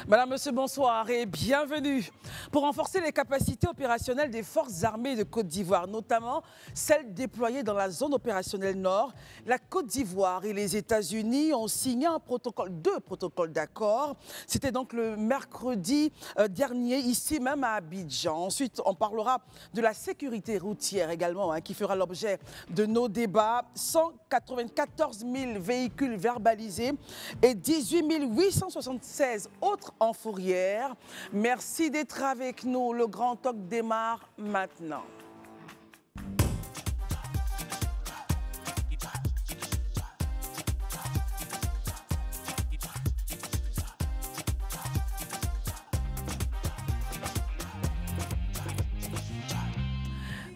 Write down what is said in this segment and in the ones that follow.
Madame, Monsieur, bonsoir et bienvenue. Pour renforcer les capacités opérationnelles des forces armées de Côte d'Ivoire, notamment celles déployées dans la zone opérationnelle Nord, la Côte d'Ivoire et les États-Unis ont signé deux protocoles d'accord. C'était donc le mercredi dernier, ici même à Abidjan. Ensuite, on parlera de la sécurité routière également, qui fera l'objet de nos débats. 194 000 véhicules verbalisés et 18 876 autres en fourrière. Merci d'être avec nous. Le Grand Talk démarre maintenant.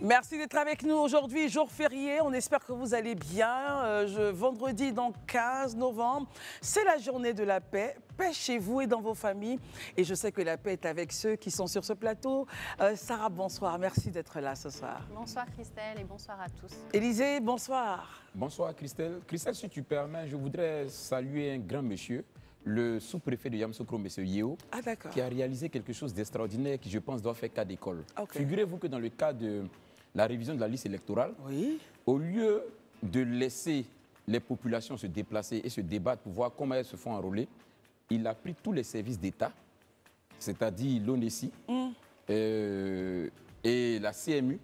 Merci d'être avec nous aujourd'hui, jour férié. On espère que vous allez bien. Vendredi, donc 15 novembre, c'est la journée de la paix. Paix chez vous et dans vos familles. Et je sais que la paix est avec ceux qui sont sur ce plateau. Sarah, bonsoir. Merci d'être là ce soir. Bonsoir Christelle et bonsoir à tous. Élisée, bonsoir. Bonsoir Christelle. Christelle, si tu permets, je voudrais saluer un grand monsieur, le sous-préfet de Yamoussoukro, M. Yeo, qui a réalisé quelque chose d'extraordinaire qui, je pense, doit faire cas d'école. Okay. Figurez-vous que dans le cas de la révision de la liste électorale, au lieu de laisser les populations se déplacer et se débattre pour voir comment elles se font enrôler, il a pris tous les services d'État, c'est-à-dire l'ONESI et la CMU,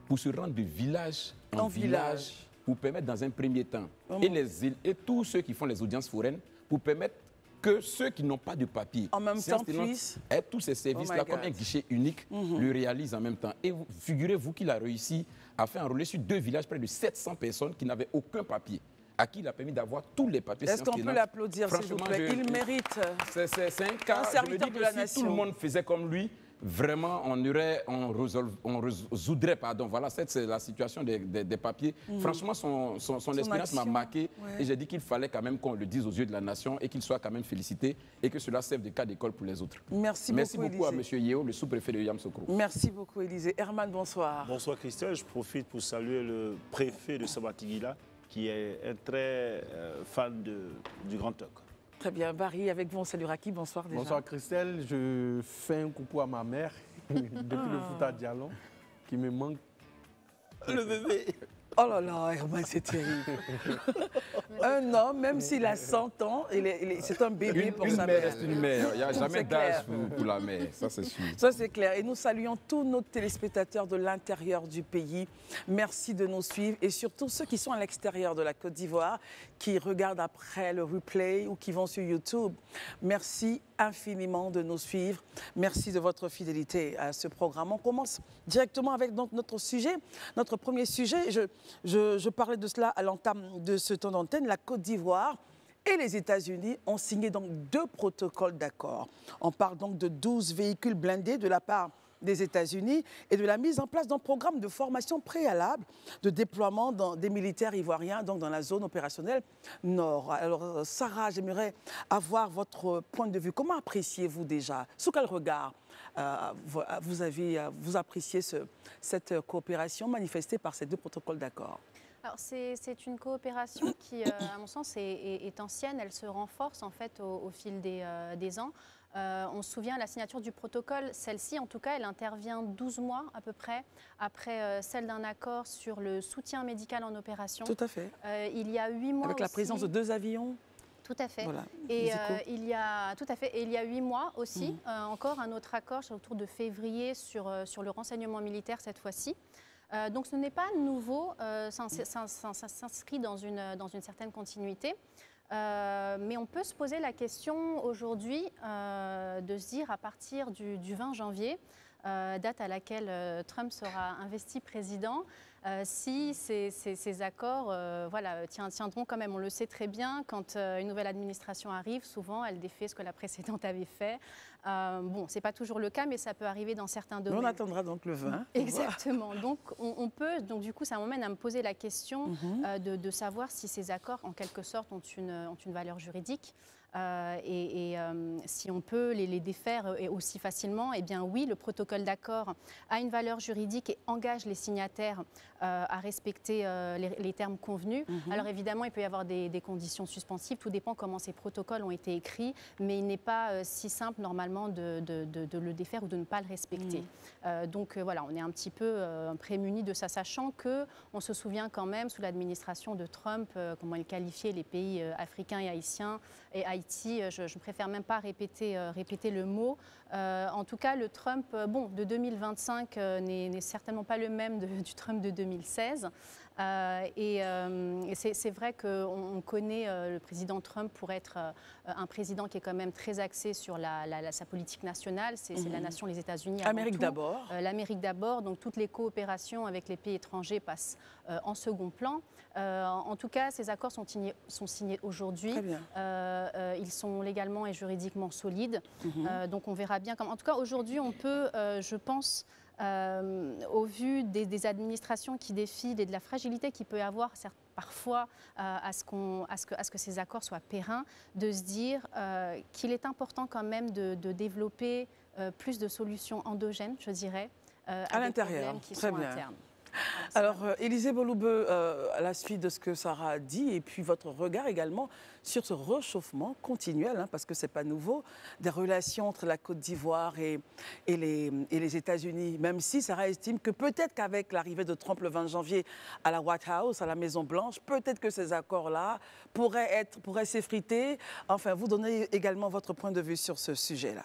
pour se rendre de village en village, pour permettre dans un premier temps, et tous ceux qui font les audiences foraines, pour permettre que ceux qui n'ont pas de papier, en même temps, tous ces services-là, comme un guichet unique, le réalisent en même temps. Et figurez-vous qu'il a réussi à faire enrôler sur 2 villages près de 700 personnes qui n'avaient aucun papier, à qui il a permis d'avoir tous les papiers. Est-ce qu'on peut l'applaudir, s'il vous plaît? Il mérite. C'est un cas, je me dis que si tout le monde faisait comme lui, vraiment, on résoudrait, voilà, c'est la situation des papiers. Franchement, son expérience m'a marqué et j'ai dit qu'il fallait quand même qu'on le dise aux yeux de la nation et qu'il soit quand même félicité et que cela serve de cas d'école pour les autres. Merci beaucoup à M. Yeo, le sous-préfet de Yamoussoukro. Merci beaucoup, Élisée. Herman, bonsoir. Bonsoir, Christelle. Je profite pour saluer le préfet de Sabatigila, qui est un très fan du Grand Talk. Très bien. Barry, avec vous, on saluera qui? Bonsoir déjà. Bonsoir Christelle, je fais un coucou à ma mère depuis le Fouta Dialon qui me manque. Le bébé. Oh là là, Herman, c'est terrible. Un homme, même s'il a 100 ans, c'est un bébé pour sa mère. Reste une mère. Il n'y a jamais d'âge pour la mère, ça c'est sûr. Ça c'est clair. Et nous saluons tous nos téléspectateurs de l'intérieur du pays. Merci de nous suivre et surtout ceux qui sont à l'extérieur de la Côte d'Ivoire, qui regardent après le replay ou qui vont sur YouTube. Merci infiniment de nous suivre. Merci de votre fidélité à ce programme. On commence directement avec donc, notre sujet, notre premier sujet. Je parlais de cela à l'entame de ce temps d'antenne. La Côte d'Ivoire et les États-Unis ont signé donc 2 protocoles d'accord. On parle donc de 12 véhicules blindés de la part des États-Unis et de la mise en place d'un programme de formation préalable de déploiement des militaires ivoiriens donc dans la zone opérationnelle Nord. Alors Sarah, j'aimerais avoir votre point de vue. Comment appréciez-vous déjà? Sous quel regard vous appréciez cette coopération manifestée par ces 2 protocoles d'accord? Alors c'est une coopération qui, à mon sens, est ancienne. Elle se renforce en fait au fil des ans. On se souvient, la signature du protocole, celle-ci en tout cas, elle intervient 12 mois à peu près après celle d'un accord sur le soutien médical en opération. Tout à fait. Il y a 8 mois avec la présence de 2 avions. Tout à fait. Voilà, et il y a 8 mois aussi, encore un autre accord autour de février sur le renseignement militaire cette fois-ci. Donc ce n'est pas nouveau, ça s'inscrit dans une certaine continuité. Mais on peut se poser la question aujourd'hui de se dire à partir du 20 janvier, date à laquelle Trump sera investi président, si ces accords tiendront quand même. On le sait très bien, quand une nouvelle administration arrive, souvent elle défait ce que la précédente avait fait. Bon, ce n'est pas toujours le cas, mais ça peut arriver dans certains domaines. On attendra donc le 20. Exactement. Donc, donc du coup, ça m'emmène à me poser la question de savoir si ces accords, en quelque sorte, ont une valeur juridique. Si on peut les défaire aussi facilement, eh bien oui, le protocole d'accord a une valeur juridique et engage les signataires à respecter les termes convenus. Alors évidemment, il peut y avoir des conditions suspensives, tout dépend comment ces protocoles ont été écrits, mais il n'est pas si simple normalement de le défaire ou de ne pas le respecter. Donc voilà, on est un petit peu prémunis de ça, sachant qu'on se souvient quand même sous l'administration de Trump, comment il qualifiait les pays africains et haïtiens et Haïti, je ne préfère même pas répéter le mot. En tout cas, le Trump de 2025 n'est certainement pas le même du Trump de 2016. C'est vrai qu'on connaît le président Trump pour être un président qui est quand même très axé sur sa politique nationale. C'est la nation, les États-Unis. L'Amérique d'abord. L'Amérique d'abord. Donc toutes les coopérations avec les pays étrangers passent en second plan. En tout cas, ces accords sont signés aujourd'hui. Ils sont légalement et juridiquement solides. Donc on verra bien comment. En tout cas, aujourd'hui, on peut, je pense, au vu des administrations qui défilent et de la fragilité qu'il peut y avoir parfois à ce que ces accords soient pérennes, de se dire qu'il est important quand même de développer plus de solutions endogènes, je dirais, à l'intérieur, qui sont internes. Alors, Élisée Boloubeu, à la suite de ce que Sarah a dit, et puis votre regard également sur ce réchauffement continuel, parce que ce n'est pas nouveau, des relations entre la Côte d'Ivoire et les États-Unis, même si Sarah estime que peut-être qu'avec l'arrivée de Trump le 20 janvier à la White House, à la Maison-Blanche, peut-être que ces accords-là pourraient s'effriter. Enfin, vous donnez également votre point de vue sur ce sujet-là.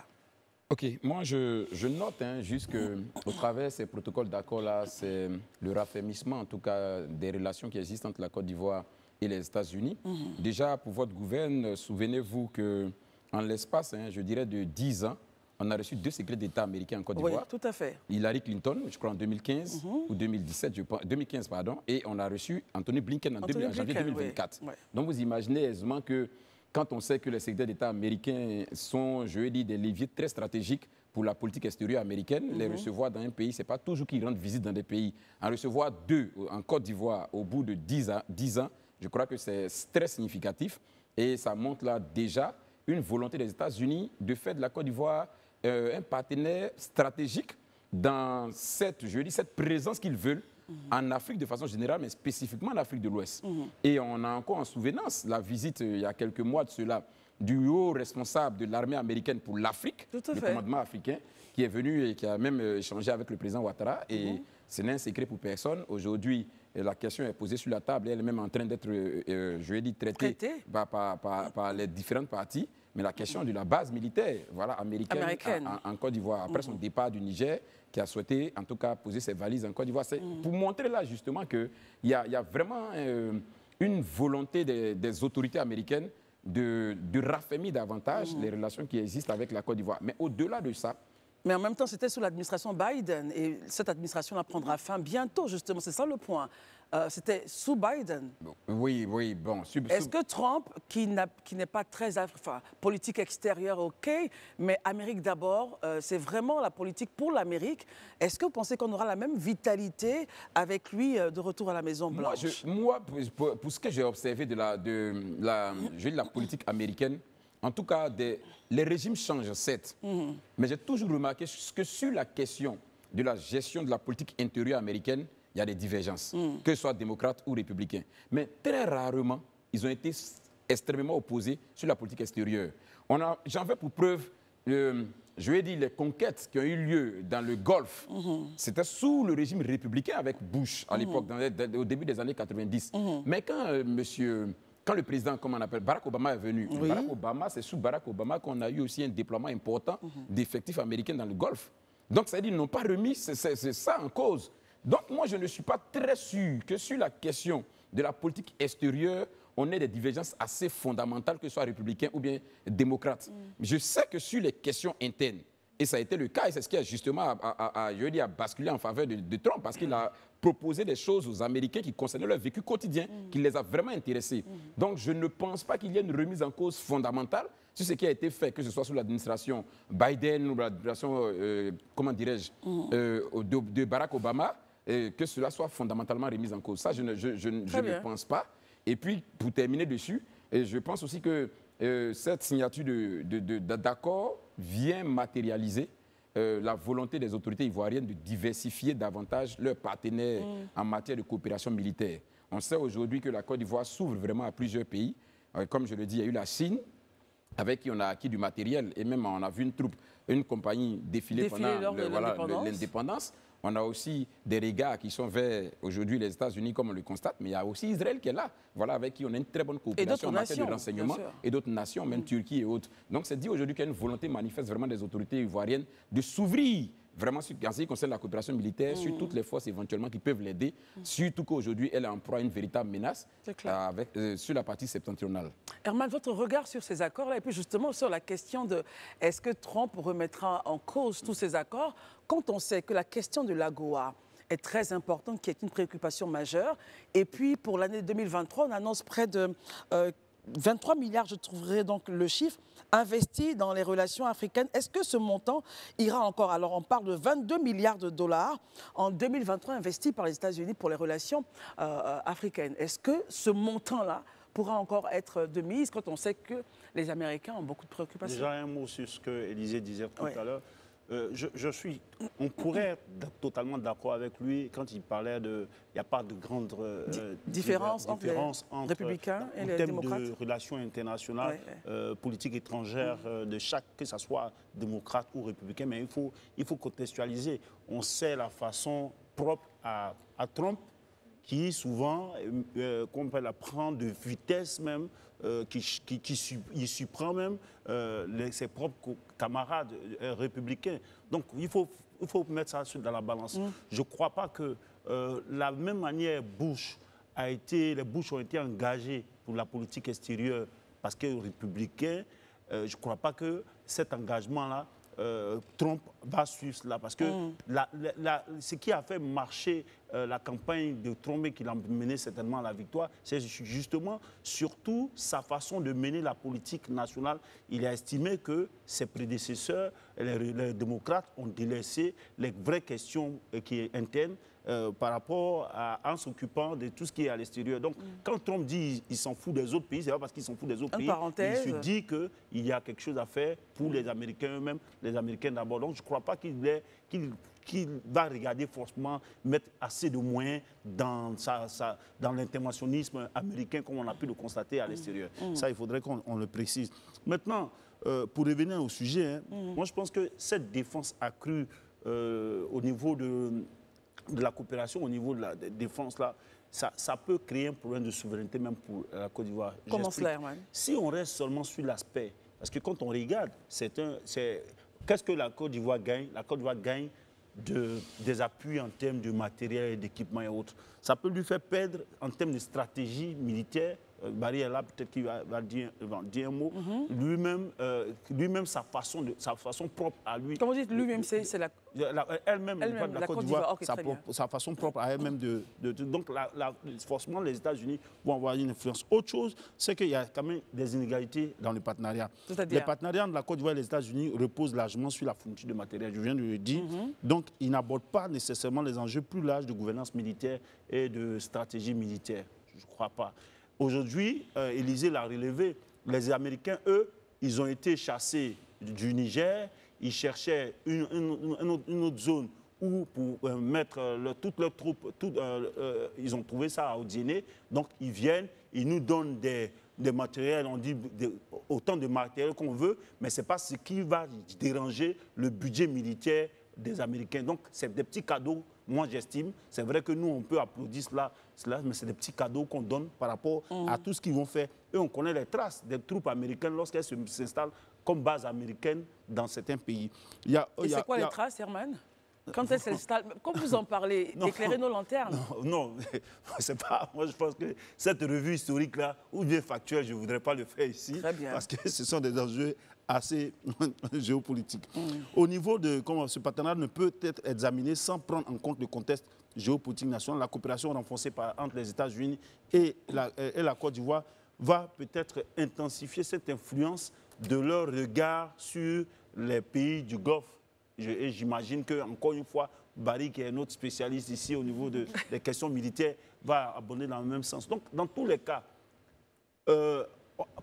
Ok, moi je note juste qu'au travers de ces protocoles d'accord-là, c'est le raffermissement en tout cas des relations qui existent entre la Côte d'Ivoire et les États-Unis. Déjà, pour votre gouvernement, souvenez-vous qu'en l'espace, je dirais de 10 ans, on a reçu 2 secrétaires d'État américains en Côte d'Ivoire. Oui, tout à fait. Hillary Clinton, je crois en 2015 ou 2017, 2015, pardon, et on a reçu Anthony Blinken en janvier 2024. Oui. Donc vous imaginez aisément que quand on sait que les secrétaires d'État américains sont, je veux dire, des leviers très stratégiques pour la politique extérieure américaine, les recevoir dans un pays, ce n'est pas toujours qu'ils rendent visite dans des pays. En recevoir 2 en Côte d'Ivoire au bout de 10 ans, je crois que c'est très significatif et ça montre là déjà une volonté des États-Unis de faire de la Côte d'Ivoire un partenaire stratégique dans cette présence qu'ils veulent en Afrique de façon générale, mais spécifiquement en Afrique de l'Ouest. Et on a encore en souvenance la visite, il y a quelques mois de cela, du haut responsable de l'armée américaine pour l'Afrique, le commandement africain, qui est venu et qui a même échangé avec le président Ouattara. Et ce n'est un secret pour personne. Aujourd'hui, la question est posée sur la table et elle est même en train d'être, traitée par les différentes parties. Mais la question de la base militaire américaine. En Côte d'Ivoire, après son départ du Niger, qui a souhaité en tout cas poser ses valises en Côte d'Ivoire, c'est pour montrer là justement qu'il y a vraiment une volonté des autorités américaines de raffermir davantage les relations qui existent avec la Côte d'Ivoire. Mais au-delà de ça, mais en même temps, c'était sous l'administration Biden et cette administration prendra fin bientôt, justement. C'est ça le point. C'était sous Biden. Oui, bon. Est-ce que Trump, qui n'est pas très politique extérieure, OK, mais Amérique d'abord, c'est vraiment la politique pour l'Amérique. Est-ce que vous pensez qu'on aura la même vitalité avec lui de retour à la Maison-Blanche? Moi, pour ce que j'ai observé de la politique américaine, en tout cas, les régimes changent, certes. Mais j'ai toujours remarqué que sur la question de la gestion de la politique intérieure américaine, il y a des divergences, que ce soit démocrates ou républicains. Mais très rarement, ils ont été extrêmement opposés sur la politique extérieure. J'en veux pour preuve, je vais dire, les conquêtes qui ont eu lieu dans le Golfe. C'était sous le régime républicain avec Bush à l'époque, au début des années 90. Mais quand le président, comment on appelle, Barack Obama est venu, Barack Obama, c'est sous Barack Obama qu'on a eu aussi un déploiement important d'effectifs américains dans le Golfe. Donc, ça veut dire qu'ils n'ont pas remis, c'est ça en cause. Donc, moi, je ne suis pas très sûr que sur la question de la politique extérieure, on ait des divergences assez fondamentales, que ce soit républicains ou bien démocrates. Je sais que sur les questions internes, et ça a été le cas, et c'est ce qui a justement basculé en faveur de Trump, parce qu'il a proposé des choses aux Américains qui concernaient leur vécu quotidien, qui les a vraiment intéressés. Donc, je ne pense pas qu'il y ait une remise en cause fondamentale sur ce qui a été fait, que ce soit sous l'administration Biden ou l'administration, comment dirais-je, de Barack Obama, que cela soit fondamentalement remis en cause. Ça, je ne pense pas. Et puis, pour terminer dessus, je pense aussi que cette signature d'accord vient matérialiser la volonté des autorités ivoiriennes de diversifier davantage leurs partenaires en matière de coopération militaire. On sait aujourd'hui que la Côte d'Ivoire s'ouvre vraiment à plusieurs pays. Comme je le dis, il y a eu la Chine, avec qui on a acquis du matériel, et même on a vu une compagnie défiler pendant l'indépendance. On a aussi des regards qui sont vers aujourd'hui les États-Unis, comme on le constate, mais il y a aussi Israël qui est là, voilà, avec qui on a une très bonne coopération en matière de renseignement, et d'autres nations, même Turquie et autres. Donc c'est dit aujourd'hui qu'il y a une volonté manifeste vraiment des autorités ivoiriennes de s'ouvrir vraiment en ce qui concerne la coopération militaire sur toutes les forces éventuellement qui peuvent l'aider, surtout qu'aujourd'hui elle est en proie à une véritable menace sur la partie septentrionale. Herman, votre regard sur ces accords-là, et puis justement sur la question de est-ce que Trump remettra en cause tous ces accords quand on sait que la question de l'AGOA est très importante, qui est une préoccupation majeure. Et puis pour l'année 2023, on annonce près de 23 milliards, je trouverai donc le chiffre, investis dans les relations africaines. Est-ce que ce montant ira encore? Alors on parle de 22 milliards de dollars en 2023 investis par les États-Unis pour les relations africaines. Est-ce que ce montant-là pourra encore être de mise quand on sait que les Américains ont beaucoup de préoccupations? Déjà un mot sur ce que Élisée disait tout à l'heure. On pourrait être totalement d'accord avec lui quand il parlait de, il n'y a pas de grande différence entre les républicains et les démocrates. En termes de relations internationales, politique étrangère de chaque, que ce soit démocrate ou républicain, mais il faut contextualiser. On sait la façon propre à Trump, qui souvent, qu'on peut la prendre de vitesse même, il surprend même ses propres camarades républicains. Donc il faut mettre ça dans la balance. Je ne crois pas que la même manière les Bush ont été engagés pour la politique extérieure parce que républicains, je ne crois pas que cet engagement-là, Trump va suivre cela parce que ce qui a fait marcher la campagne de Trump et qui l'a mené certainement à la victoire, c'est justement surtout sa façon de mener la politique nationale. Il a estimé que ses prédécesseurs, les démocrates, ont délaissé les vraies questions qui sont internes par rapport en s'occupant de tout ce qui est à l'extérieur. Donc, quand Trump dit qu'il s'en fout des autres pays, c'est pas parce qu'il s'en fout des autres pays. Il se dit qu'il y a quelque chose à faire pour les Américains eux-mêmes, les Américains d'abord. Donc, je ne crois pas qu'il va regarder forcément mettre assez de moyens dans l'interventionnisme américain, comme on a pu le constater à l'extérieur. Ça, il faudrait qu'on le précise. Maintenant, pour revenir au sujet, moi, je pense que cette défense accrue au niveau de la coopération, au niveau de la défense, là, ça peut créer un problème de souveraineté même pour la Côte d'Ivoire. Comment cela, Herman? Si on reste seulement sur l'aspect, parce que quand on regarde, qu'est-ce que la Côte d'Ivoire gagne? La Côte d'Ivoire gagne des appuis en termes de matériel, d'équipement et autres. Ça peut lui faire perdre en termes de stratégie militaire. Barry est là, peut-être qu'il va dire un mot. Lui-même, sa façon propre à lui. Comment vous dites lui-même, c'est la... Elle-même, la Côte d'Ivoire, sa façon propre à elle-même donc, forcément, les États-Unis vont avoir une influence. Autre chose, c'est qu'il y a quand même des inégalités dans le partenariat. Les partenariats de la Côte d'Ivoire et les États-Unis reposent largement sur la fourniture de matériel. Je viens de le dire. Donc, ils n'abordent pas nécessairement les enjeux plus larges de gouvernance militaire et de stratégie militaire. Je ne crois pas. Aujourd'hui, Élysée l'a relevé, les Américains, eux, ils ont été chassés du Niger, ils cherchaient une autre zone où pour mettre toutes leurs troupes, ils ont trouvé ça à Odiéné, donc ils viennent, ils nous donnent des matériels, on dit autant de matériel qu'on veut, mais ce n'est pas ce qui va déranger le budget militaire des Américains. Donc c'est des petits cadeaux. Moi, j'estime, c'est vrai que nous, on peut applaudir cela, mais c'est des petits cadeaux qu'on donne par rapport à tout ce qu'ils vont faire. Et on connaît les traces des troupes américaines lorsqu'elles s'installent comme base américaine dans certains pays. Et c'est quoi les traces, Herman? Quand elles s'installent, comme vous en parlez, éclairez nos lanternes. Non, c'est pas. Moi, je pense que cette revue historique-là, ou bien factuelle, je ne voudrais pas le faire ici. Très bien. Parce que ce sont des enjeux assez géopolitiques. Au niveau de comment ce partenariat ne peut être examiné sans prendre en compte le contexte géopolitique national, la coopération renforcée entre les États-Unis et la Côte d'Ivoire va peut-être intensifier cette influence de leur regard sur les pays du Golfe. Et j'imagine que, encore une fois, Barry, qui est notre spécialiste ici au niveau des questions militaires, va abonder dans le même sens. Donc, dans tous les cas,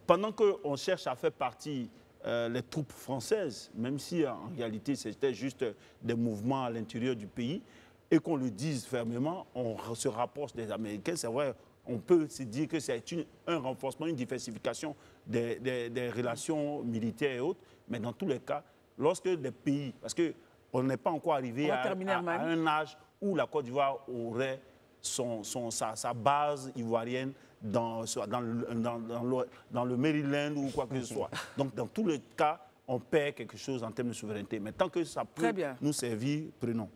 pendant qu'on cherche à faire partie les troupes françaises, même si en réalité c'était juste des mouvements à l'intérieur du pays, et qu'on le dise fermement, on se rapproche des Américains, c'est vrai, on peut se dire que c'est un renforcement, une diversification des relations militaires et autres, mais dans tous les cas, lorsque des pays, parce qu'on n'est pas encore arrivé à un âge où la Côte d'Ivoire aurait sa base ivoirienne dans le Maryland ou quoi que ce soit. Donc, dans tous les cas, on perd quelque chose en termes de souveraineté. Mais tant que ça peut nous servir, prenons.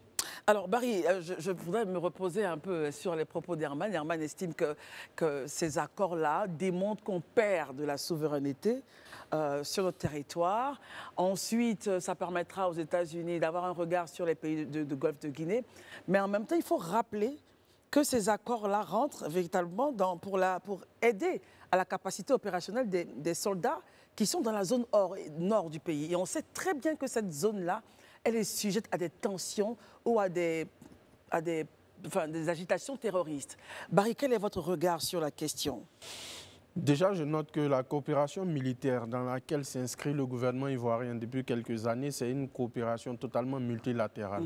Alors, Barry, je voudrais me reposer un peu sur les propos d'Herman. Herman estime que ces accords-là démontrent qu'on perd de la souveraineté sur notre territoire. Ensuite, ça permettra aux États-Unis d'avoir un regard sur les pays de Golfe de Guinée. Mais en même temps, il faut rappeler que ces accords-là rentrent véritablement pour aider à la capacité opérationnelle des soldats qui sont dans la zone nord du pays. Et on sait très bien que cette zone-là, elle est sujette à des tensions ou à des agitations terroristes. Barry, quel est votre regard sur la question? Déjà, je note que la coopération militaire dans laquelle s'inscrit le gouvernement ivoirien depuis quelques années, c'est une coopération totalement multilatérale.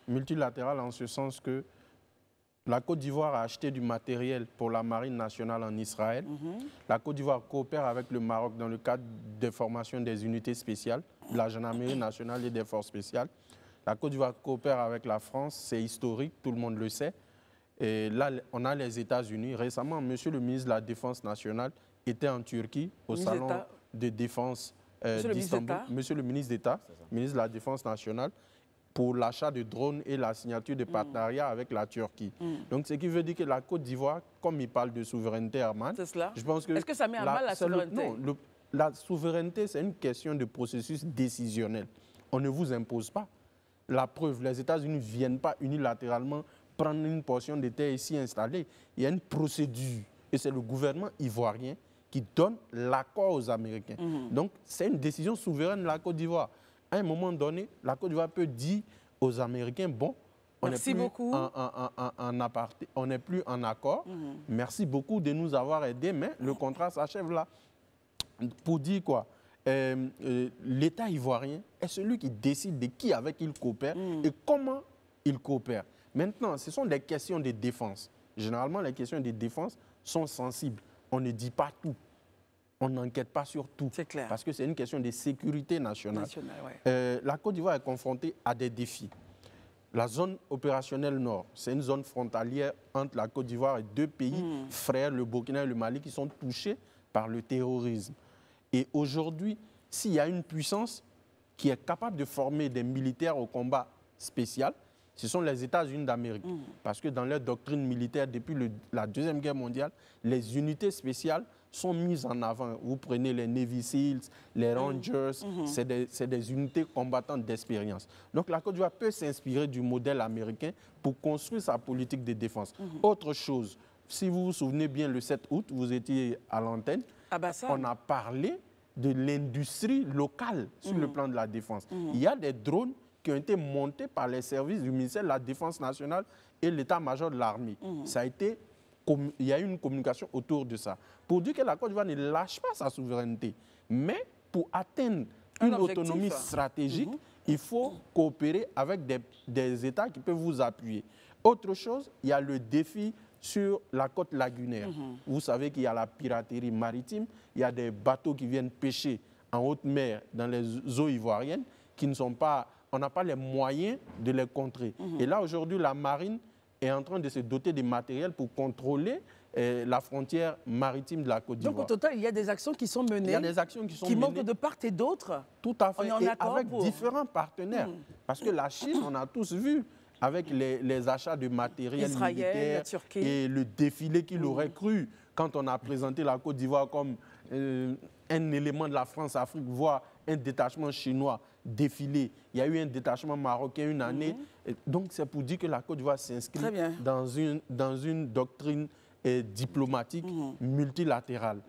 Multilatérale en ce sens que la Côte d'Ivoire a acheté du matériel pour la marine nationale en Israël. La Côte d'Ivoire coopère avec le Maroc dans le cadre des formations des unités spéciales, de la gendarmerie nationale et des forces spéciales. La Côte d'Ivoire coopère avec la France, c'est historique, tout le monde le sait. Et là, on a les États-Unis. Récemment, monsieur le ministre de la Défense nationale était en Turquie au salon de défense d'Istanbul. Monsieur le ministre d'État, ministre de la Défense nationale, pour l'achat de drones et la signature de partenariats avec la Turquie. Donc, ce qui veut dire que la Côte d'Ivoire, comme il parle de souveraineté, Herman, je pense que... Est-ce que ça met à mal la souveraineté? Non, la souveraineté, c'est une question de processus décisionnel. On ne vous impose pas. La preuve, les États-Unis ne viennent pas unilatéralement prendre une portion de terre ici installée. Il y a une procédure. Et c'est le gouvernement ivoirien qui donne l'accord aux Américains. Donc, c'est une décision souveraine de la Côte d'Ivoire. À un moment donné, la Côte d'Ivoire peut dire aux Américains, bon, on n'est plus en aparté, on n'est plus en accord. Merci beaucoup de nous avoir aidés, mais le contrat s'achève là. Pour dire quoi? L'État ivoirien est celui qui décide de qui avec il coopère et comment il coopère. Maintenant, ce sont des questions de défense. Généralement, les questions de défense sont sensibles. On ne dit pas tout. On n'enquête pas sur tout. C'est clair. Parce que c'est une question de sécurité nationale. La Côte d'Ivoire est confrontée à des défis. La zone opérationnelle nord, c'est une zone frontalière entre la Côte d'Ivoire et deux pays frères, le Burkina et le Mali, qui sont touchés par le terrorisme. Et aujourd'hui, s'il y a une puissance qui est capable de former des militaires au combat spécial, ce sont les États-Unis d'Amérique. Parce que dans leur doctrine militaire, depuis la Deuxième Guerre mondiale, les unités spéciales sont mises en avant. Vous prenez les Navy Seals, les Rangers, c'est des unités combattantes d'expérience. Donc la Côte d'Ivoire peut s'inspirer du modèle américain pour construire sa politique de défense. Autre chose, si vous vous souvenez bien, le 7 août, vous étiez à l'antenne, on a parlé de l'industrie locale sur le plan de la défense. Il y a des drones qui ont été montés par les services du ministère de la Défense nationale et l'état-major de l'armée. Il y a eu une communication autour de ça. Pour dire que la Côte d'Ivoire ne lâche pas sa souveraineté, mais pour atteindre une autonomie stratégique, il faut coopérer avec des États qui peuvent vous appuyer. Autre chose, il y a le défi sur la côte lagunaire. Vous savez qu'il y a la piraterie maritime, il y a des bateaux qui viennent pêcher en haute mer dans les eaux ivoiriennes qui ne sont pas... On n'a pas les moyens de les contrer. Et là, aujourd'hui, la marine est en train de se doter de matériel pour contrôler la frontière maritime de la Côte d'Ivoire. Donc, au total, il y a des actions qui sont menées. Il y a des actions qui manquent de part et d'autre. Tout à fait. Et avec différents partenaires. Parce que la Chine, on a tous vu, avec les achats de matériel militaire et le défilé qu'il aurait cru quand on a présenté la Côte d'Ivoire comme un élément de la France-Afrique, voire un détachement chinois défilé. Il y a eu un détachement marocain une année. Donc, c'est pour dire que la Côte d'Ivoire s'inscrit dans une doctrine diplomatique multilatérale.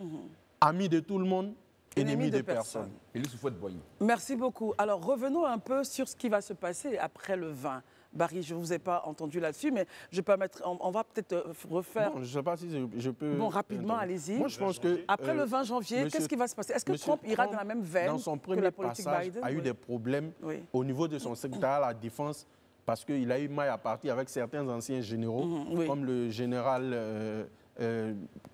Ami de tout le monde, ennemi de personne. Et le souffle de Boigny. Merci beaucoup. Alors, revenons un peu sur ce qui va se passer après le 20. Barry, je ne vous ai pas entendu là-dessus, mais je peux mettre, on va peut-être refaire... Bon, je ne sais pas si je peux... Bon, rapidement, allez-y. Moi, je pense que... Après le 20 janvier, qu'est-ce qui va se passer? Est-ce que Trump ira dans la même veine dans son que premier la politique passage, Biden? a eu des problèmes au niveau de son secrétariat à la défense parce qu'il a eu maille à partir avec certains anciens généraux, comme le général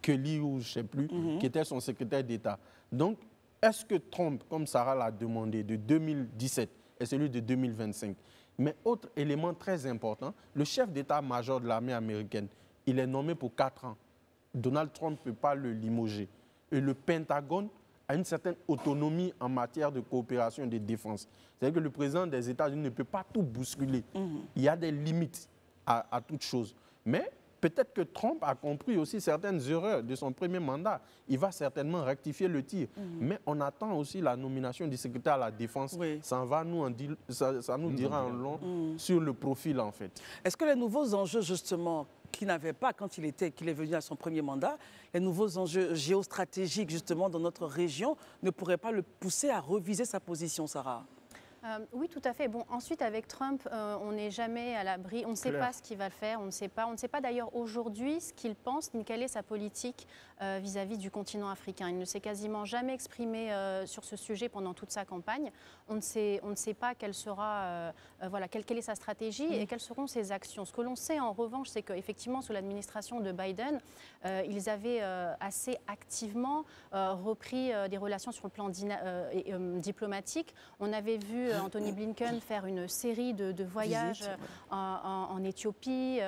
Kelly, ou je ne sais plus, qui était son secrétaire d'État. Donc, est-ce que Trump, comme Sarah l'a demandé, de 2017 est celui de 2025? Mais autre élément très important, le chef d'état-major de l'armée américaine, il est nommé pour 4 ans. Donald Trump ne peut pas le limoger. Et le Pentagone a une certaine autonomie en matière de coopération et de défense. C'est-à-dire que le président des États-Unis ne peut pas tout bousculer. Il y a des limites à toute chose. Mais peut-être que Trump a compris aussi certaines erreurs de son premier mandat. Il va certainement rectifier le tir. Mais on attend aussi la nomination du secrétaire à la Défense. Ça nous dira en long sur le profil, en fait. Est-ce que les nouveaux enjeux, justement, qu'il n'avait pas quand il est venu à son premier mandat, les nouveaux enjeux géostratégiques, justement, dans notre région, ne pourraient pas le pousser à reviser sa position, Sarah? Oui, tout à fait. Bon, ensuite, avec Trump, on n'est jamais à l'abri. On ne sait pas ce qu'il va faire. On ne sait pas. On ne sait pas d'ailleurs aujourd'hui ce qu'il pense ni quelle est sa politique vis-à-vis du continent africain. Il ne s'est quasiment jamais exprimé sur ce sujet pendant toute sa campagne. On ne sait pas quelle sera, quelle est sa stratégie et quelles seront ses actions. Ce que l'on sait en revanche, c'est qu'effectivement, sous l'administration de Biden, ils avaient assez activement repris des relations sur le plan diplomatique. On avait vu Anthony Blinken faire une série de voyages en Éthiopie.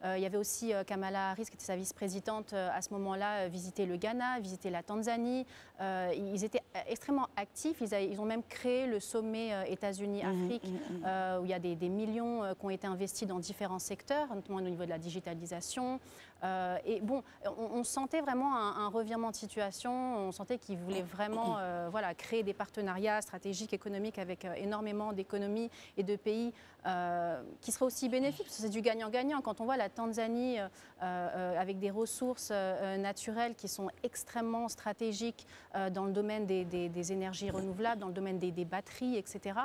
Il y avait aussi Kamala Harris, qui était sa vice-présidente à ce moment-là, visiter le Ghana, visiter la Tanzanie. Ils étaient extrêmement actifs. Ils ont même créé le sommet États-Unis-Afrique, où il y a des millions qui ont été investis dans différents secteurs, notamment au niveau de la digitalisation. Et bon, on sentait vraiment un revirement de situation. On sentait qu'ils voulaient vraiment créer des partenariats stratégiques, économiques avec énormément d'économies et de pays qui seraient aussi bénéfiques, parce que c'est du gagnant-gagnant. Quand on voit la Tanzanie avec des ressources naturelles qui sont extrêmement stratégiques dans le domaine des énergies renouvelables, dans le domaine des batteries, etc.,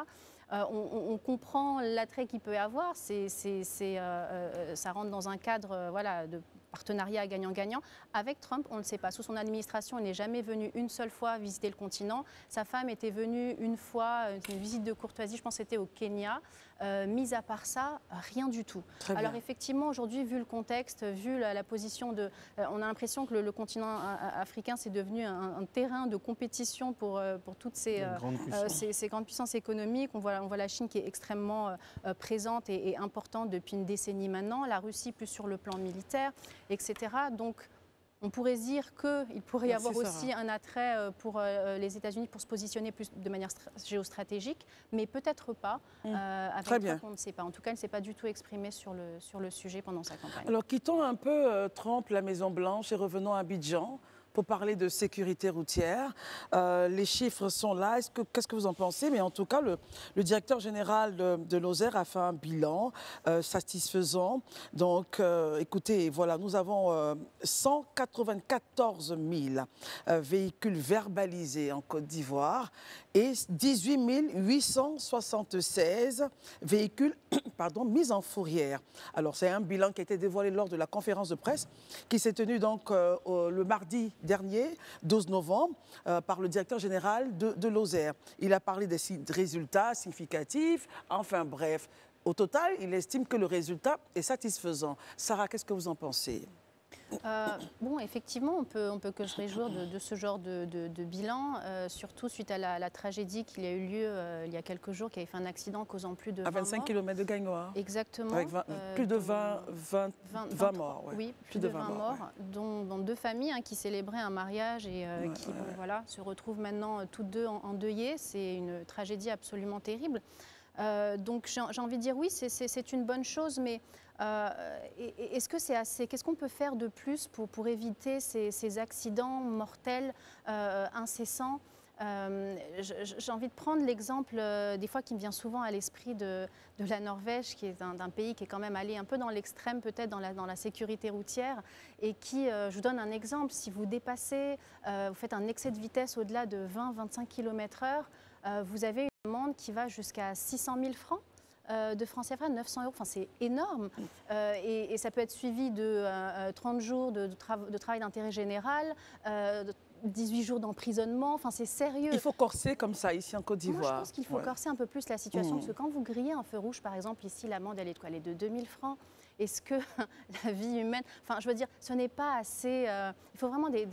on comprend l'attrait qu'il peut y avoir. Ça rentre dans un cadre de partenariat gagnant-gagnant. Avec Trump, on ne le sait pas. Sous son administration, il n'est jamais venu une seule fois visiter le continent. Sa femme était venue une fois, une visite de courtoisie, je pense que c'était au Kenya. Mis à part ça, rien du tout. Alors effectivement, aujourd'hui, vu le contexte, vu la position on a l'impression que le continent africain, c'est devenu un terrain de compétition pour toutes ces grandes puissances économiques. On voit la Chine qui est extrêmement présente et importante depuis une décennie maintenant. La Russie plus sur le plan militaire, etc. Donc, on pourrait dire qu'il pourrait y avoir aussi un attrait pour les États-Unis pour se positionner plus de manière géostratégique, mais peut-être pas. Avec Trump, on ne sait pas. En tout cas, il ne s'est pas du tout exprimé sur le sujet pendant sa campagne. Alors, quittons un peu Trump, la Maison-Blanche, et revenons à Abidjan pour parler de sécurité routière. Les chiffres sont là. Qu'est-ce que vous en pensez? Mais en tout cas, le directeur général de Lozère a fait un bilan satisfaisant. Donc, écoutez, voilà, nous avons 194 000 véhicules verbalisés en Côte d'Ivoire et 18 876 véhicules mis en fourrière. Alors, c'est un bilan qui a été dévoilé lors de la conférence de presse qui s'est tenue donc le mardi dernier, 12 novembre, par le directeur général de Lozère. Il a parlé des résultats significatifs. Enfin bref, au total, il estime que le résultat est satisfaisant. Sarah, qu'est-ce que vous en pensez? Bon, effectivement, on peut que se réjouir de ce genre de bilan, surtout suite à la tragédie qu'il y a eu lieu il y a quelques jours, qui avait fait un accident causant plus de 20 morts. À 25 km de Gagnoa. Exactement. Avec plus de 20 morts. Ouais. Oui, plus de 20 morts, dont 2 familles qui célébraient un mariage et qui se retrouvent maintenant toutes deux endeuillées. C'est une tragédie absolument terrible. Donc j'ai envie de dire oui, c'est une bonne chose, mais est-ce que c'est assez? Qu'est-ce qu'on peut faire de plus pour éviter ces accidents mortels incessants? J'ai envie de prendre l'exemple des fois qui me vient souvent à l'esprit de la Norvège, qui est d'un pays qui est quand même allé un peu dans l'extrême peut-être dans la sécurité routière et qui, je vous donne un exemple, si vous dépassez, vous faites un excès de vitesse au-delà de 20-25 km/h, vous avez une amende qui va jusqu'à 600 000 francs. de francs CFA, 900 €. Enfin, c'est énorme. Et ça peut être suivi de 30 jours de travail d'intérêt général, 18 jours d'emprisonnement. Enfin, c'est sérieux. Il faut corser comme ça ici en Côte d'Ivoire. Moi, je pense qu'il faut corser un peu plus la situation. Parce que quand vous grillez un feu rouge, par exemple, ici, l'amende, elle est de quoi? Elle est de 2000 francs. Est-ce que la vie humaine... Enfin, je veux dire, ce n'est pas assez... il faut vraiment des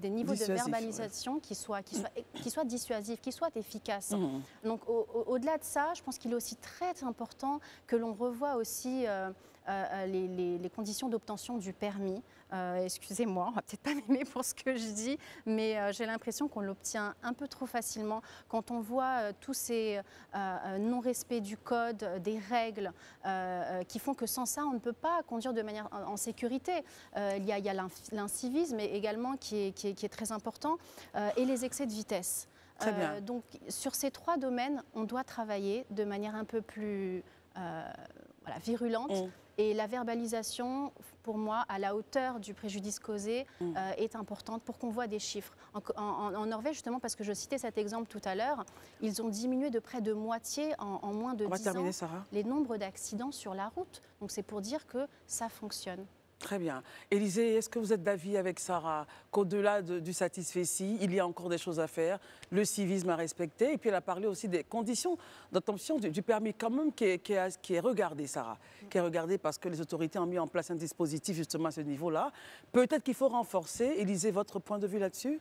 niveaux de verbalisation qui soient dissuasifs, qui soient efficaces. Donc, au-delà de ça, je pense qu'il est aussi très important que l'on revoie aussi les conditions d'obtention du permis. Excusez-moi, on ne va peut-être pas m'aimer pour ce que je dis, mais j'ai l'impression qu'on l'obtient un peu trop facilement. Quand on voit tous ces non-respects du code, des règles, qui font que sans ça, on ne peut pas conduire de manière en sécurité. Il y a l'incivisme également qui est très important, et les excès de vitesse. Très bien. Donc, sur ces 3 domaines, on doit travailler de manière un peu plus virulente. Et la verbalisation, pour moi, à la hauteur du préjudice causé, est importante pour qu'on voit des chiffres. En Norvège, justement, parce que je citais cet exemple tout à l'heure, ils ont diminué de près de moitié en moins de 10 ans les nombres d'accidents sur la route. Donc c'est pour dire que ça fonctionne. Très bien. Élisée, est-ce que vous êtes d'avis avec Sarah qu'au-delà du satisfecit, il y a encore des choses à faire, le civisme à respecter, et puis elle a parlé aussi des conditions d'obtention du permis quand même qui est regardé, Sarah, qui est regardé parce que les autorités ont mis en place un dispositif justement à ce niveau-là. Peut-être qu'il faut renforcer. Élisée, votre point de vue là-dessus?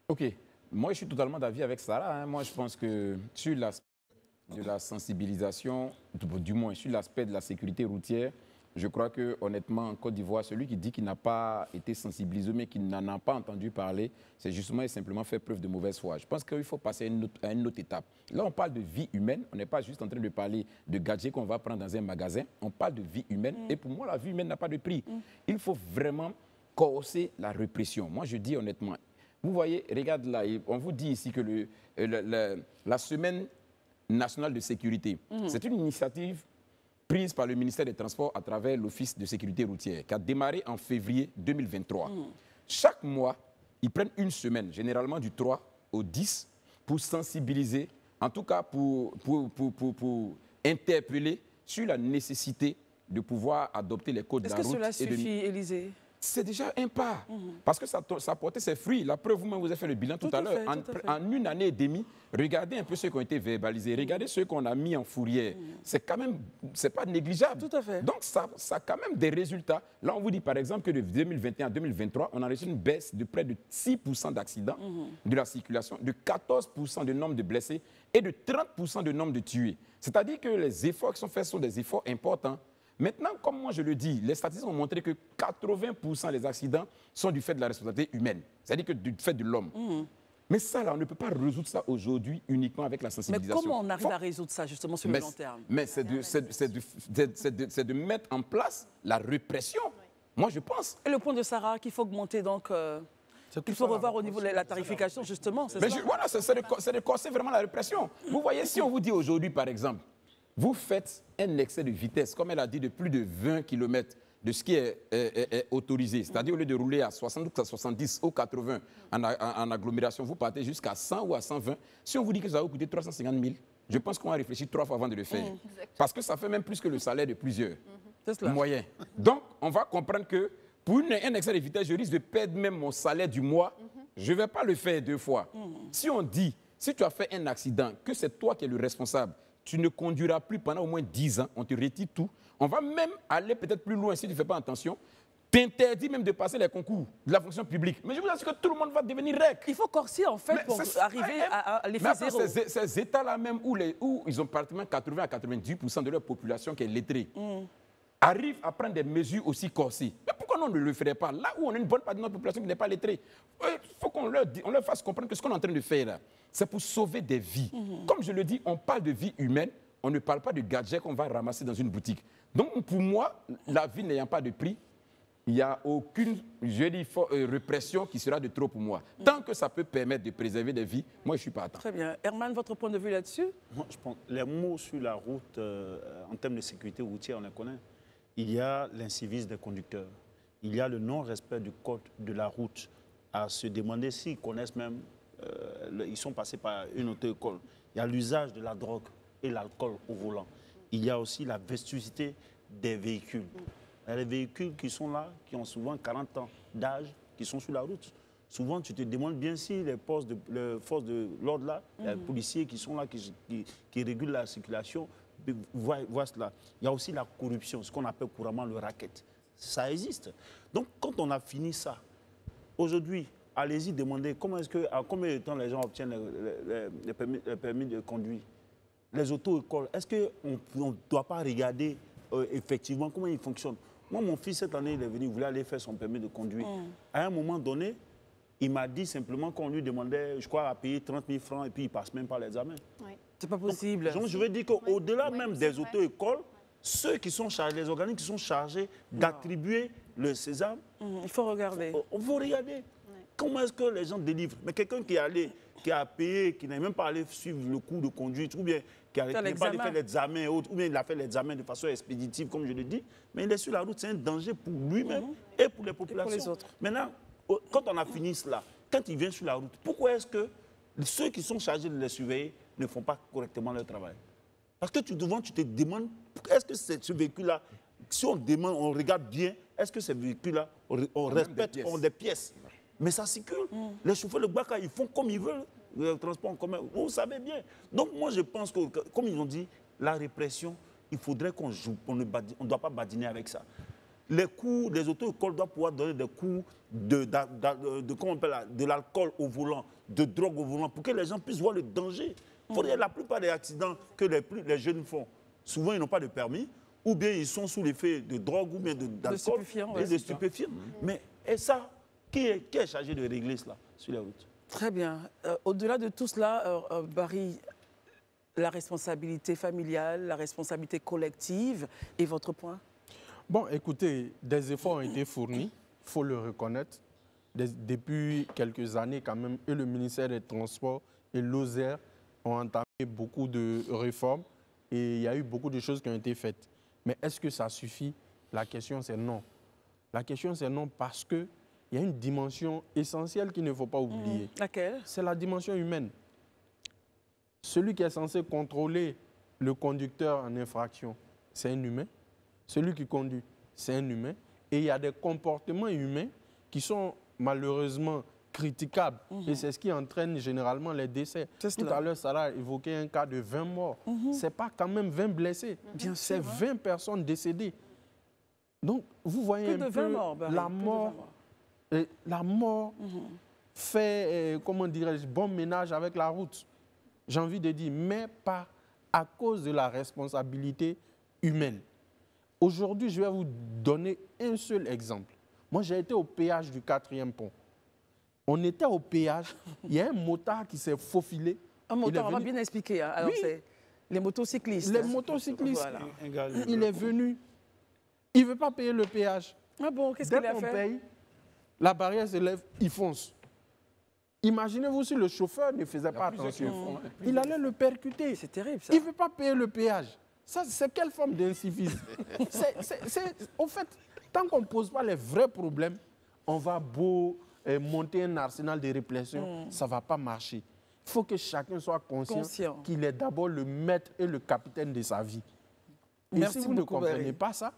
Ok. Moi, je suis totalement d'avis avec Sarah. Moi, je pense que sur l'aspect de la sensibilisation, du moins sur l'aspect de la sécurité routière, je crois que, honnêtement, en Côte d'Ivoire, celui qui dit qu'il n'a pas été sensibilisé, mais qu'il n'en a pas entendu parler, c'est justement et simplement faire preuve de mauvaise foi. Je pense qu'il faut passer à une autre étape. Là, on parle de vie humaine. On n'est pas juste en train de parler de gadgets qu'on va prendre dans un magasin. On parle de vie humaine. Et pour moi, la vie humaine n'a pas de prix. Il faut vraiment corser la répression. Moi, je dis honnêtement, vous voyez, regarde là, on vous dit ici que la semaine nationale de sécurité, c'est une initiative prise par le ministère des Transports à travers l'Office de sécurité routière, qui a démarré en février 2023. Chaque mois, ils prennent une semaine, généralement du 3 au 10, pour sensibiliser, en tout cas pour interpeller sur la nécessité de pouvoir adopter les codes de la route. Est-ce que cela suffit, Élisée? C'est déjà un pas, parce que ça portait ses fruits. La preuve, vous-même, vous avez fait le bilan tout à l'heure. En une année et demie, regardez un peu ceux qui ont été verbalisés, regardez ceux qu'on a mis en fourrière. C'est quand même, c'est pas négligeable. Tout à fait. Donc, ça a quand même des résultats. Là, on vous dit, par exemple, que de 2021 à 2023, on a reçu une baisse de près de 6% d'accidents de la circulation, de 14% de nombre de blessés et de 30% de nombre de tués. C'est-à-dire que les efforts qui sont faits sont des efforts importants. Maintenant, comme moi je le dis, les statistiques ont montré que 80% des accidents sont du fait de la responsabilité humaine, c'est-à-dire que du fait de l'homme. Mais ça, là, on ne peut pas résoudre ça aujourd'hui uniquement avec la sensibilisation. Mais comment on arrive à résoudre ça, justement, sur le long terme? Mais c'est de mettre en place la répression, moi je pense. Et le point de Sarah, qu'il faut augmenter, donc... Il faut revoir au niveau de la tarification, justement, c'est ça? Voilà, c'est de corser vraiment la répression. Vous voyez, si on vous dit aujourd'hui, par exemple, vous faites un excès de vitesse, comme elle a dit, de plus de 20 km de ce qui est autorisé. C'est-à-dire, au lieu de rouler à 60, à 70 ou 80 en agglomération, vous partez jusqu'à 100 ou à 120. Si on vous dit que ça va vous coûter 350 000, je pense qu'on va réfléchir 3 fois avant de le faire. Parce que ça fait même plus que le salaire de plusieurs moyens. Donc, on va comprendre que pour un excès de vitesse, je risque de perdre même mon salaire du mois. Je ne vais pas le faire 2 fois. Si on dit, si tu as fait un accident, que c'est toi qui es le responsable, tu ne conduiras plus pendant au moins 10 ans, on te retire tout. On va même aller peut-être plus loin si tu ne fais pas attention. T'interdis même de passer les concours de la fonction publique. Mais je vous assure que tout le monde va devenir rec. Il faut corser en fait pour arriver à l'effet zéro. Ces États-là même où ils ont pratiquement 80 à 90% de leur population qui est lettrée, arrivent à prendre des mesures aussi corsées. Mais pourquoi on ne le ferait pas? Là où on a une bonne partie de notre population qui n'est pas lettrée, il faut qu'on leur fasse comprendre que ce qu'on est en train de faire là, c'est pour sauver des vies. Comme je le dis, on parle de vie humaine, on ne parle pas de gadgets qu'on va ramasser dans une boutique. Donc pour moi, la vie n'ayant pas de prix, il n'y a aucune répression qui sera de trop pour moi. Tant que ça peut permettre de préserver des vies, moi je suis pas à temps. Très bien. Herman, votre point de vue là-dessus? Moi, je pense les mots sur la route, en termes de sécurité routière, on les connaît. Il y a l'incivisme des conducteurs. Il y a le non-respect du code de la route. À se demander s'ils connaissent même, ils sont passés par une autre école. Il y a l'usage de la drogue et l'alcool au volant. il y a aussi la vestusité des véhicules. Il y a les véhicules qui sont là, qui ont souvent 40 ans d'âge, qui sont sur la route. Souvent, tu te demandes bien si les forces de l'ordre là, les policiers qui sont là, qui régulent la circulation, voient cela. Il y a aussi la corruption, ce qu'on appelle couramment le racket. Ça existe. Donc, quand on a fini ça, aujourd'hui, allez-y demander à combien de temps les gens obtiennent les permis de conduire. Les auto-écoles, est-ce qu'on ne doit pas regarder effectivement comment ils fonctionnent? Moi, mon fils, cette année, il est venu, il voulait aller faire son permis de conduire. À un moment donné, il m'a dit simplement qu'on lui demandait, je crois, à payer 30 000 francs et puis il ne passe même pas l'examen. Oui. C'est pas possible. Donc, je veux dire qu'au-delà même des auto-écoles, ceux qui sont chargés, les organismes qui sont chargés d'attribuer le sésame, il faut regarder. On faut regarder. Comment est-ce que les gens délivrent? Mais quelqu'un qui est allé, qui a payé, qui n'est même pas allé suivre le cours de conduite, ou bien qui n'a pas allé faire l'examen, ou bien il a fait l'examen de façon expéditive, comme je le dis, mais il est sur la route, c'est un danger pour lui-même et pour les populations. Et pour les autres. Maintenant, quand on a fini cela, quand il vient sur la route, pourquoi est-ce que ceux qui sont chargés de les surveiller ne font pas correctement leur travail? Parce que souvent, tu te demandes, est-ce que ce véhicule-là, si on demande, on regarde bien, est-ce que ces véhicules-là, on respecte, ont des pièces? Mais ça circule. Les chauffeurs de Gbaka, ils font comme ils veulent, le transport en commun. Vous savez bien. Donc moi, je pense que, comme ils ont dit, la répression, il faudrait qu'on joue. On ne doit pas badiner avec ça. Les cours, les auto-écoles doivent pouvoir donner des cours de l'alcool au volant, de drogue au volant, pour que les gens puissent voir le danger. La plupart des accidents que les jeunes font, souvent ils n'ont pas de permis, ou bien ils sont sous l'effet de drogue, ou bien d'alcool, et de stupéfiants. Mais et ça, qui est chargé de régler cela sur les routes? Très bien. Au-delà de tout cela, Barry, la responsabilité familiale, la responsabilité collective et votre point? Bon, écoutez, des efforts ont été fournis, il faut le reconnaître. Depuis quelques années, quand même, et le ministère des Transports et l'OSER ont entamé beaucoup de réformes et il y a eu beaucoup de choses qui ont été faites. Mais est-ce que ça suffit? La question, c'est non. La question, c'est non parce qu'il y a une dimension essentielle qu'il ne faut pas oublier. Laquelle? C'est la dimension humaine. Celui qui est censé contrôler le conducteur en infraction, c'est un humain. Celui qui conduit, c'est un humain. Et il y a des comportements humains qui sont malheureusement critiquables. Et c'est ce qui entraîne généralement les décès. Tout à l'heure, Sarah a évoqué un cas de 20 morts. Ce n'est pas quand même 20 blessés. C'est 20 personnes décédées. Donc, vous voyez un peu la mort fait, comment dirais-je, bon ménage avec la route. J'ai envie de dire, mais pas à cause de la responsabilité humaine. Aujourd'hui, je vais vous donner un seul exemple. Moi, j'ai été au péage du 4e pont. On était au péage, il y a un motard qui s'est faufilé. Un motard, on va bien expliquer. Hein. Alors, c'est les motocyclistes. Les motocyclistes. Voilà. Il est venu, il ne veut pas payer le péage. Ah bon, qu'est-ce qu'il a fait? Dès qu'on paye, la barrière se lève, il fonce. Imaginez-vous si le chauffeur ne faisait pas attention. Il allait le percuter. C'est terrible, ça. Il ne veut pas payer le péage. Ça, c'est quelle forme d'incivisme? Au fait, tant qu'on ne pose pas les vrais problèmes, on va beau monter un arsenal de répression, ça ne va pas marcher. Il faut que chacun soit conscient qu'il est d'abord le maître et le capitaine de sa vie. Et si vous ne comprenez pas ça,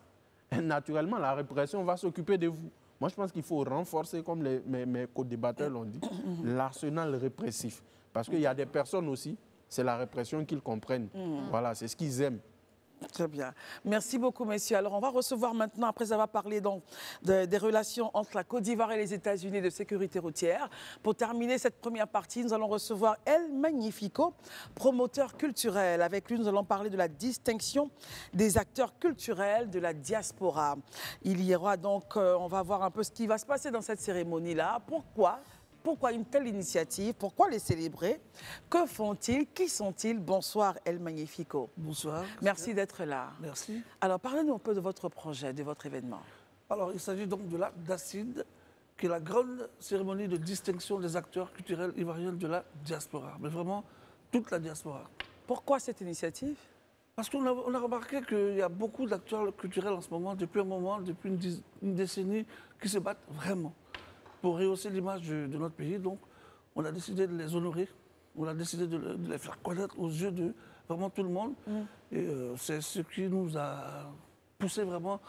naturellement, la répression va s'occuper de vous. Moi, je pense qu'il faut renforcer, comme mes co-débatteurs l'ont dit, l'arsenal répressif. Parce qu'il y a des personnes aussi, c'est la répression qu'ils comprennent. Voilà, c'est ce qu'ils aiment. Très bien. Merci beaucoup, messieurs. Alors, on va recevoir maintenant, après avoir parlé donc des relations entre la Côte d'Ivoire et les États-Unis de sécurité routière. Pour terminer cette première partie, nous allons recevoir El Magnifico, promoteur culturel. Avec lui, nous allons parler de la distinction des acteurs culturels de la diaspora. Il y aura donc, on va voir un peu ce qui va se passer dans cette cérémonie-là. Pourquoi une telle initiative? Pourquoi les célébrer? Que font-ils? Qui sont-ils? Bonsoir, El Magnifico. Bonsoir. Merci d'être là. Merci. Alors, parlez-nous un peu de votre projet, de votre événement. Alors, il s'agit donc de l'acte d'Acide, qui est la grande cérémonie de distinction des acteurs culturels ivoiriens de la diaspora. Mais vraiment, toute la diaspora. Pourquoi cette initiative? Parce qu'on a remarqué qu'il y a beaucoup d'acteurs culturels en ce moment, depuis une décennie, qui se battent vraiment pour rehausser l'image de notre pays. Donc, on a décidé de les honorer, on a décidé de les faire connaître aux yeux de vraiment tout le monde. Et c'est ce qui nous a poussé vraiment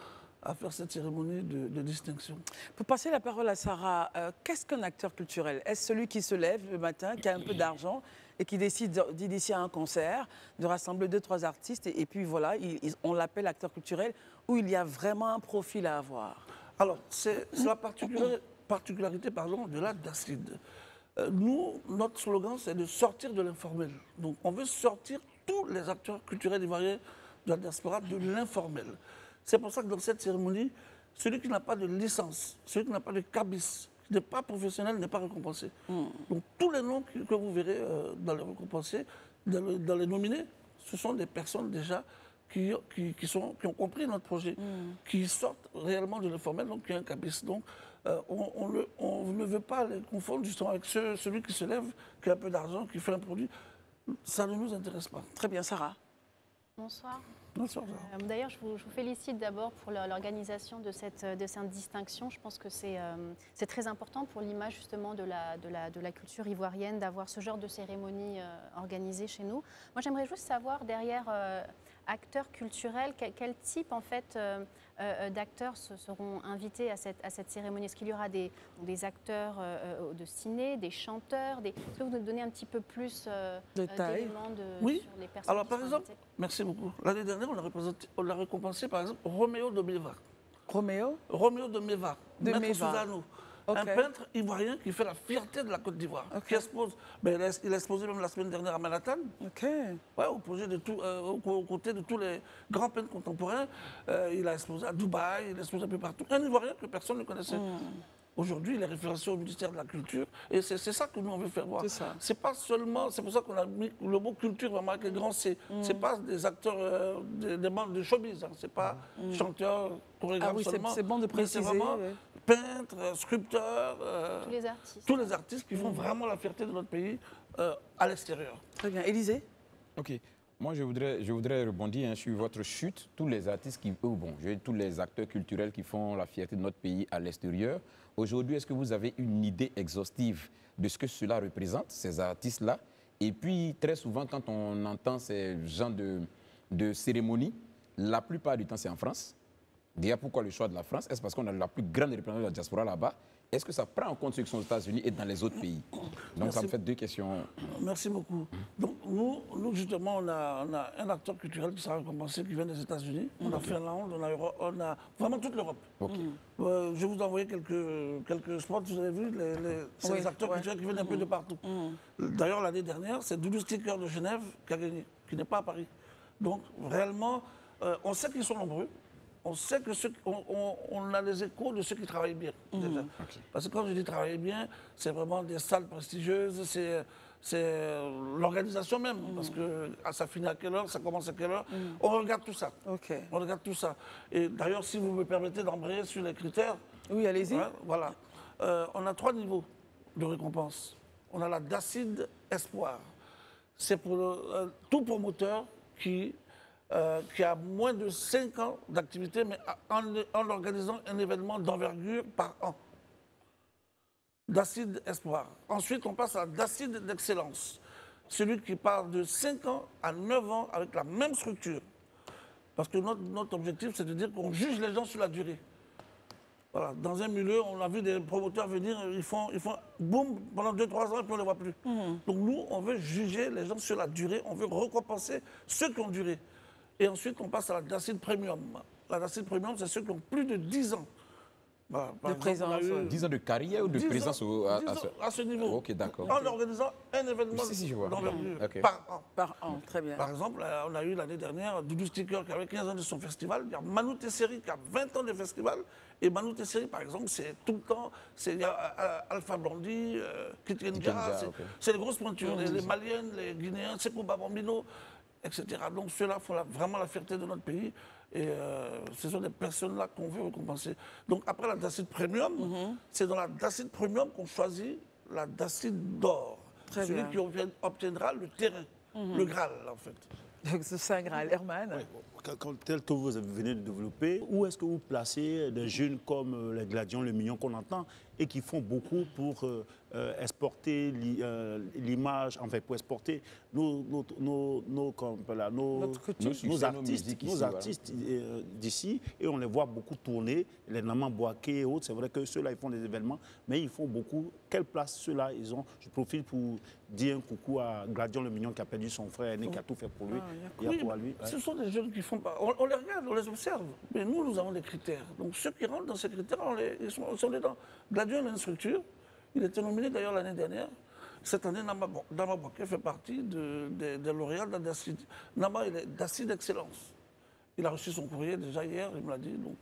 à faire cette cérémonie de distinction. Pour passer la parole à Sarah, qu'est-ce qu'un acteur culturel? Est-ce celui qui se lève le matin, qui a un peu d'argent et qui décide d'initier un concert, de rassembler 2-3 artistes et puis voilà, on l'appelle acteur culturel, où il y a vraiment un profil à avoir? Alors, c'est la particularité de la DACID. Nous, notre slogan, c'est de sortir de l'informel. Donc, on veut sortir tous les acteurs culturels ivoiriens de la diaspora de l'informel. C'est pour ça que dans cette cérémonie, celui qui n'a pas de licence, celui qui n'a pas de cabis, qui n'est pas professionnel, n'est pas récompensé. Donc tous les noms que vous verrez dans les récompensés, dans les nominés, ce sont des personnes déjà qui ont compris notre projet, qui sortent réellement de l'informel, donc qui ont un cabis. Donc on ne veut pas les confondre justement avec celui qui se lève, qui a un peu d'argent, qui fait un produit. Ça ne nous intéresse pas. Très bien, Sarah. Bonsoir. D'ailleurs, je vous félicite d'abord pour l'organisation de cette distinction. Je pense que c'est très important pour l'image justement de la culture ivoirienne d'avoir ce genre de cérémonie organisée chez nous. Moi, j'aimerais juste savoir, derrière acteurs culturels, quel type en fait d'acteurs seront invités à cette cérémonie? Est-ce qu'il y aura des acteurs de ciné, des chanteurs? Est-ce que vous nous donnez un petit peu plus d'éléments sur les personnes? Alors par exemple, merci beaucoup. L'année dernière, on a récompensé par exemple Roméo de Meva. Roméo de Meva. Maître Souzano. Okay. Un peintre ivoirien qui fait la fierté de la Côte d'Ivoire, qui expose. Il a exposé même la semaine dernière à Manhattan, aux côtés de tous les grands peintres contemporains. Il a exposé à Dubaï, il a exposé un peu partout. Un Ivoirien que personne ne connaissait. Aujourd'hui, il est référencé au ministère de la Culture. Et c'est ça que nous, on veut faire voir. C'est pas seulement... C'est pour ça qu'on a mis le mot culture vraiment avec un grand C. C'est pas des acteurs, des membres de showbiz. Hein. C'est pas chanteurs, chorégraphes seulement. C'est bon de préciser. C'est vraiment peintres, sculpteurs... tous les artistes qui font vraiment la fierté de notre pays à l'extérieur. Très bien. Élisée? OK. Moi, je voudrais rebondir sur votre chute. Tous les artistes tous les acteurs culturels qui font la fierté de notre pays à l'extérieur. Aujourd'hui, est-ce que vous avez une idée exhaustive de ce que cela représente, ces artistes-là? Et puis, très souvent, quand on entend ces genres de cérémonies, la plupart du temps, c'est en France. Déjà, pourquoi le choix de la France? Est-ce parce qu'on a la plus grande représentation de la diaspora là-bas? Est-ce que ça prend en compte ceux qui sont aux États-Unis et dans les autres pays? Donc, ça me fait 2 questions. Merci beaucoup. Donc, nous justement, on a un acteur culturel qui sera récompensé, qui vient des États-Unis. On a Finlande, on a vraiment toute l'Europe. Je vais vous envoyer quelques spots, vous avez vu, les acteurs culturels qui viennent un peu de partout. D'ailleurs, l'année dernière, c'est Doudou Sticker de Genève qui a gagné, qui n'est pas à Paris. Donc, réellement, on sait qu'ils sont nombreux. On sait que on a les échos de ceux qui travaillent bien, déjà. Parce que quand je dis travailler bien, c'est vraiment des salles prestigieuses, c'est l'organisation même. Parce que ça finit à quelle heure, ça commence à quelle heure. On regarde tout ça. On regarde tout ça. Et d'ailleurs, si vous me permettez d'embrayer sur les critères... Oui, allez-y. Voilà. On a 3 niveaux de récompense. On a la DACID Espoir. C'est pour tout promoteur qui a moins de 5 ans d'activité, mais en organisant un événement d'envergure par an. DACID Espoir. Ensuite, on passe à DACID d'Excellence. Celui qui part de 5 ans à 9 ans avec la même structure. Parce que notre objectif, c'est de dire qu'on juge les gens sur la durée. Voilà. Dans un milieu, on a vu des promoteurs venir, ils font boum, pendant 2-3 ans, et puis on ne les voit plus. Donc nous, on veut juger les gens sur la durée, on veut récompenser ceux qui ont duré. Et ensuite, on passe à la DACID Premium. La DACID Premium, c'est ceux qui ont plus de 10 ans. Voilà, de présence. 10 ans de carrière ou de présence à ce niveau. Ok, d'accord. En organisant un événement d'envergure par an. Par an, très bien. Par exemple, on a eu l'année dernière Doudou Sticker qui avait 15 ans de son festival. Il y a Manu Tesseri qui a 20 ans de festival. Et Manu Tesseri, par exemple, c'est tout le temps, il y a Alpha Blondy, Kitkenja, c'est les grosses pointures. Les Maliennes, les Guinéens, Sekou Bambino, etc. Donc ceux-là font vraiment la fierté de notre pays. Et ce sont des personnes-là qu'on veut récompenser. Donc après la DACID Premium, c'est dans la DACID Premium qu'on choisit la DACID d'or. Celui qui obtiendra le terrain, le Graal en fait. Donc ce Saint Graal, Herman. tel que vous venez de développer, où est-ce que vous placez des jeunes comme les Gladions, le Mignon qu'on entend, et qui font beaucoup pour exporter l'image, enfin pour exporter nos artistes d'ici, et on les voit beaucoup tourner, les Naman Bouaké et autres, c'est vrai que ceux-là ils font des événements, mais ils font beaucoup. Quelle place ceux-là ils ont? Je profite pour dire un coucou à Gladion le Mignon qui a perdu son frère aîné, qui a tout fait pour lui. Ce sont des jeunes qui font pas. On les regarde, on les observe, mais nous avons des critères. Donc ceux qui rentrent dans ces critères, ils sont dedans. Gladion a une structure. Il était nominé d'ailleurs l'année dernière. Cette année, Nama Bouaké fait partie des lauréats d'Acide. Nama, il est d'Acide d'excellence. Il a reçu son courrier déjà hier, il me l'a dit. Donc,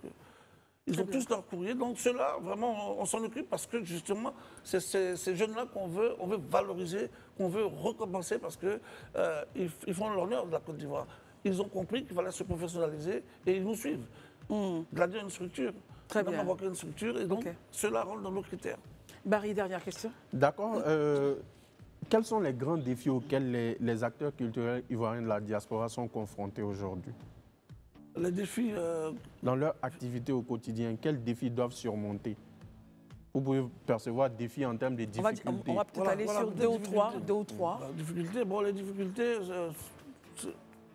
ils ont tous leur courrier. Donc ceux-là, vraiment, on s'en occupe parce que justement, c'est ces jeunes-là qu'on veut valoriser, qu'on veut récompenser parce qu'ils font l'honneur de la Côte d'Ivoire. Ils ont compris qu'il fallait se professionnaliser et ils nous suivent. Gladion a une structure. Très bien. Nama Bouaké a une structure et donc ceux-là rentrent dans nos critères. Barry, dernière question. D'accord. Quels sont les grands défis auxquels les acteurs culturels ivoiriens de la diaspora sont confrontés aujourd'hui? Les défis... Dans leur activité au quotidien, quels défis doivent surmonter? Vous pouvez percevoir des défis en termes de difficultés. On va peut-être aller sur deux ou trois. Les difficultés,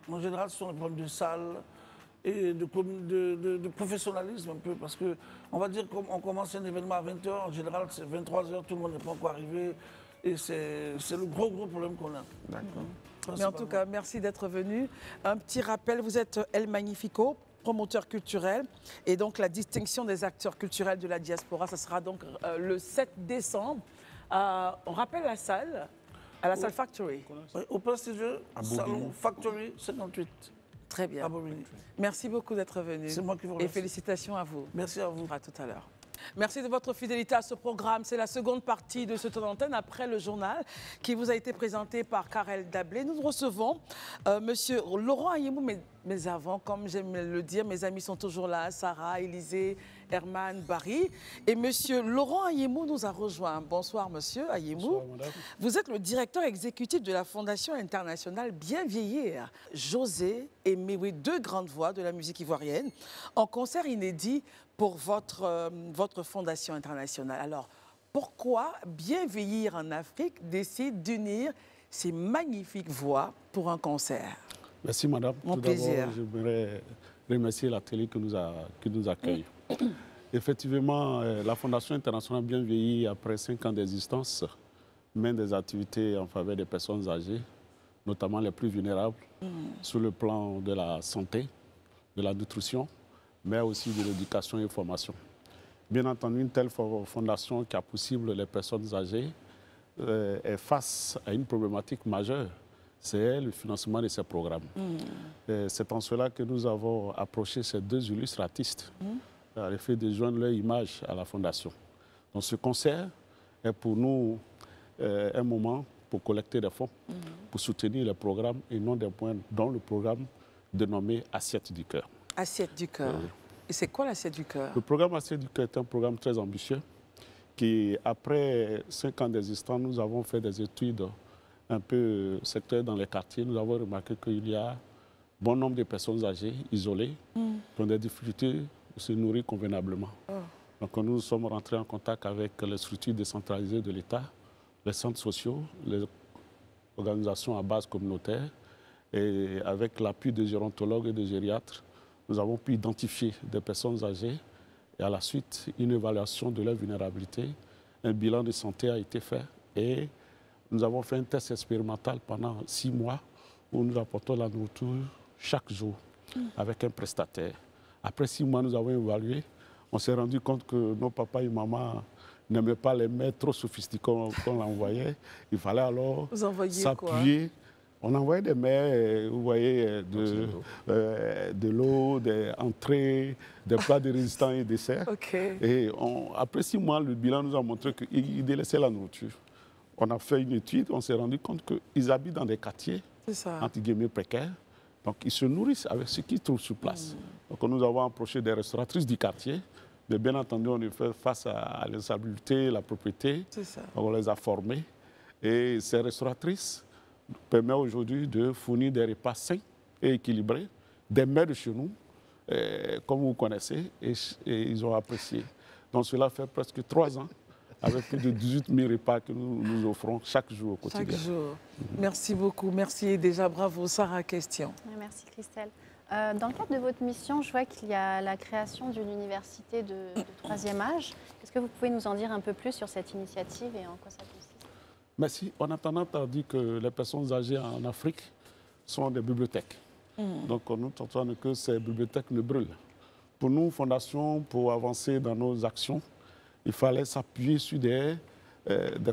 en général, ce sont les problèmes de salles et de professionnalisme un peu, parce qu'on va dire qu'on commence un événement à 20h, en général c'est 23h, tout le monde n'est pas encore arrivé, et c'est le gros problème qu'on a. D'accord. Mais en tout cas, merci d'être venu. Un petit rappel, vous êtes El Magnifico, promoteur culturel, et donc la distinction des acteurs culturels de la diaspora, ça sera donc le 7 décembre. On rappelle la salle, à la salle Factory. Oui, au prestigieux salon Factory 58. Très bien. Merci beaucoup d'être venu. C'est moi qui vous remercie. Et félicitations à vous. Merci à vous. À tout à l'heure. Merci de votre fidélité à ce programme. C'est la seconde partie de ce temps d'antenne après le journal qui vous a été présenté par Karel Dablé. Nous recevons Monsieur Laurent Ayemou, mais avant, comme j'aime le dire, mes amis sont toujours là, Sarah, Élisée, Herman, Barry. Et Monsieur Laurent Ayemou nous a rejoint. Bonsoir Monsieur Ayemou. Bonsoir, madame. Vous êtes le directeur exécutif de la Fondation internationale Bien Vieillir. José et Méoué, deux grandes voix de la musique ivoirienne, en concert inédit pour votre fondation internationale. Alors, pourquoi Bien Vieillir en Afrique décide d'unir ces magnifiques voix pour un concert? Merci madame. Mon Tout plaisir. d'abord, je voudrais remercier la télé qui nous accueille. Effectivement, la Fondation internationale Bien Vieillir, après 5 ans d'existence, mène des activités en faveur des personnes âgées, notamment les plus vulnérables, sur le plan de la santé, de la nutrition, mais aussi de l'éducation et formation. Bien entendu, une telle fondation qui a possible les personnes âgées est face à une problématique majeure, c'est le financement de ces programmes. C'est en cela que nous avons approché ces deux illustres artistes, à l'effet de joindre leur image à la fondation. Donc ce concert est pour nous un moment pour collecter des fonds, pour soutenir les programmes et non des points dans le programme dénommé Assiette du cœur. Assiette du cœur. Et c'est quoi l'Assiette du cœur? Le programme Assiette du cœur est un programme très ambitieux qui, après 5 ans d'existence, nous avons fait des études un peu secteur dans les quartiers. Nous avons remarqué qu'il y a bon nombre de personnes âgées, isolées, qui ont des difficultés de se nourrir convenablement. Donc nous sommes rentrés en contact avec les structures décentralisées de l'État, les centres sociaux, les organisations à base communautaire, et avec l'appui des gérontologues et des gériatres, nous avons pu identifier des personnes âgées et à la suite, une évaluation de leur vulnérabilité. Un bilan de santé a été fait et nous avons fait un test expérimental pendant 6 mois où nous apportons la nourriture chaque jour avec un prestataire. Après 6 mois, nous avons évalué. On s'est rendu compte que nos papas et maman n'aimaient pas les mets trop sophistiqués qu'on l'envoyait. Il fallait alors s'appuyer. On envoyait des mets, vous voyez, de l'eau, des entrées, des plats de résistants et desserts. Et après 6 mois, le bilan nous a montré qu'ils délaissaient la nourriture. On a fait une étude, on s'est rendu compte qu'ils habitent dans des quartiers, entre guillemets, précaires. Donc, ils se nourrissent avec ce qu'ils trouvent sur place. Donc, nous avons approché des restauratrices du quartier. Mais bien entendu, on est fait face à l'insalubrité, la propriété. On les a formées. Et ces restauratrices permettent aujourd'hui de fournir des repas sains et équilibrés des mets de chez nous, comme vous connaissez, et ils ont apprécié. Donc cela fait presque 3 ans, avec plus de 18 000 repas que nous offrons chaque jour au quotidien. Chaque jour. Merci beaucoup. Merci et déjà bravo. Sarah, question. Merci Christelle. Dans le cadre de votre mission, je vois qu'il y a la création d'une université de 3e âge. Est-ce que vous pouvez nous en dire un peu plus sur cette initiative et en quoi ça consiste? Merci. On a tendance à dire que les personnes âgées en Afrique sont des bibliothèques. Donc nous tentons que ces bibliothèques ne brûlent. Pour nous, Fondation, pour avancer dans nos actions, il fallait s'appuyer sur des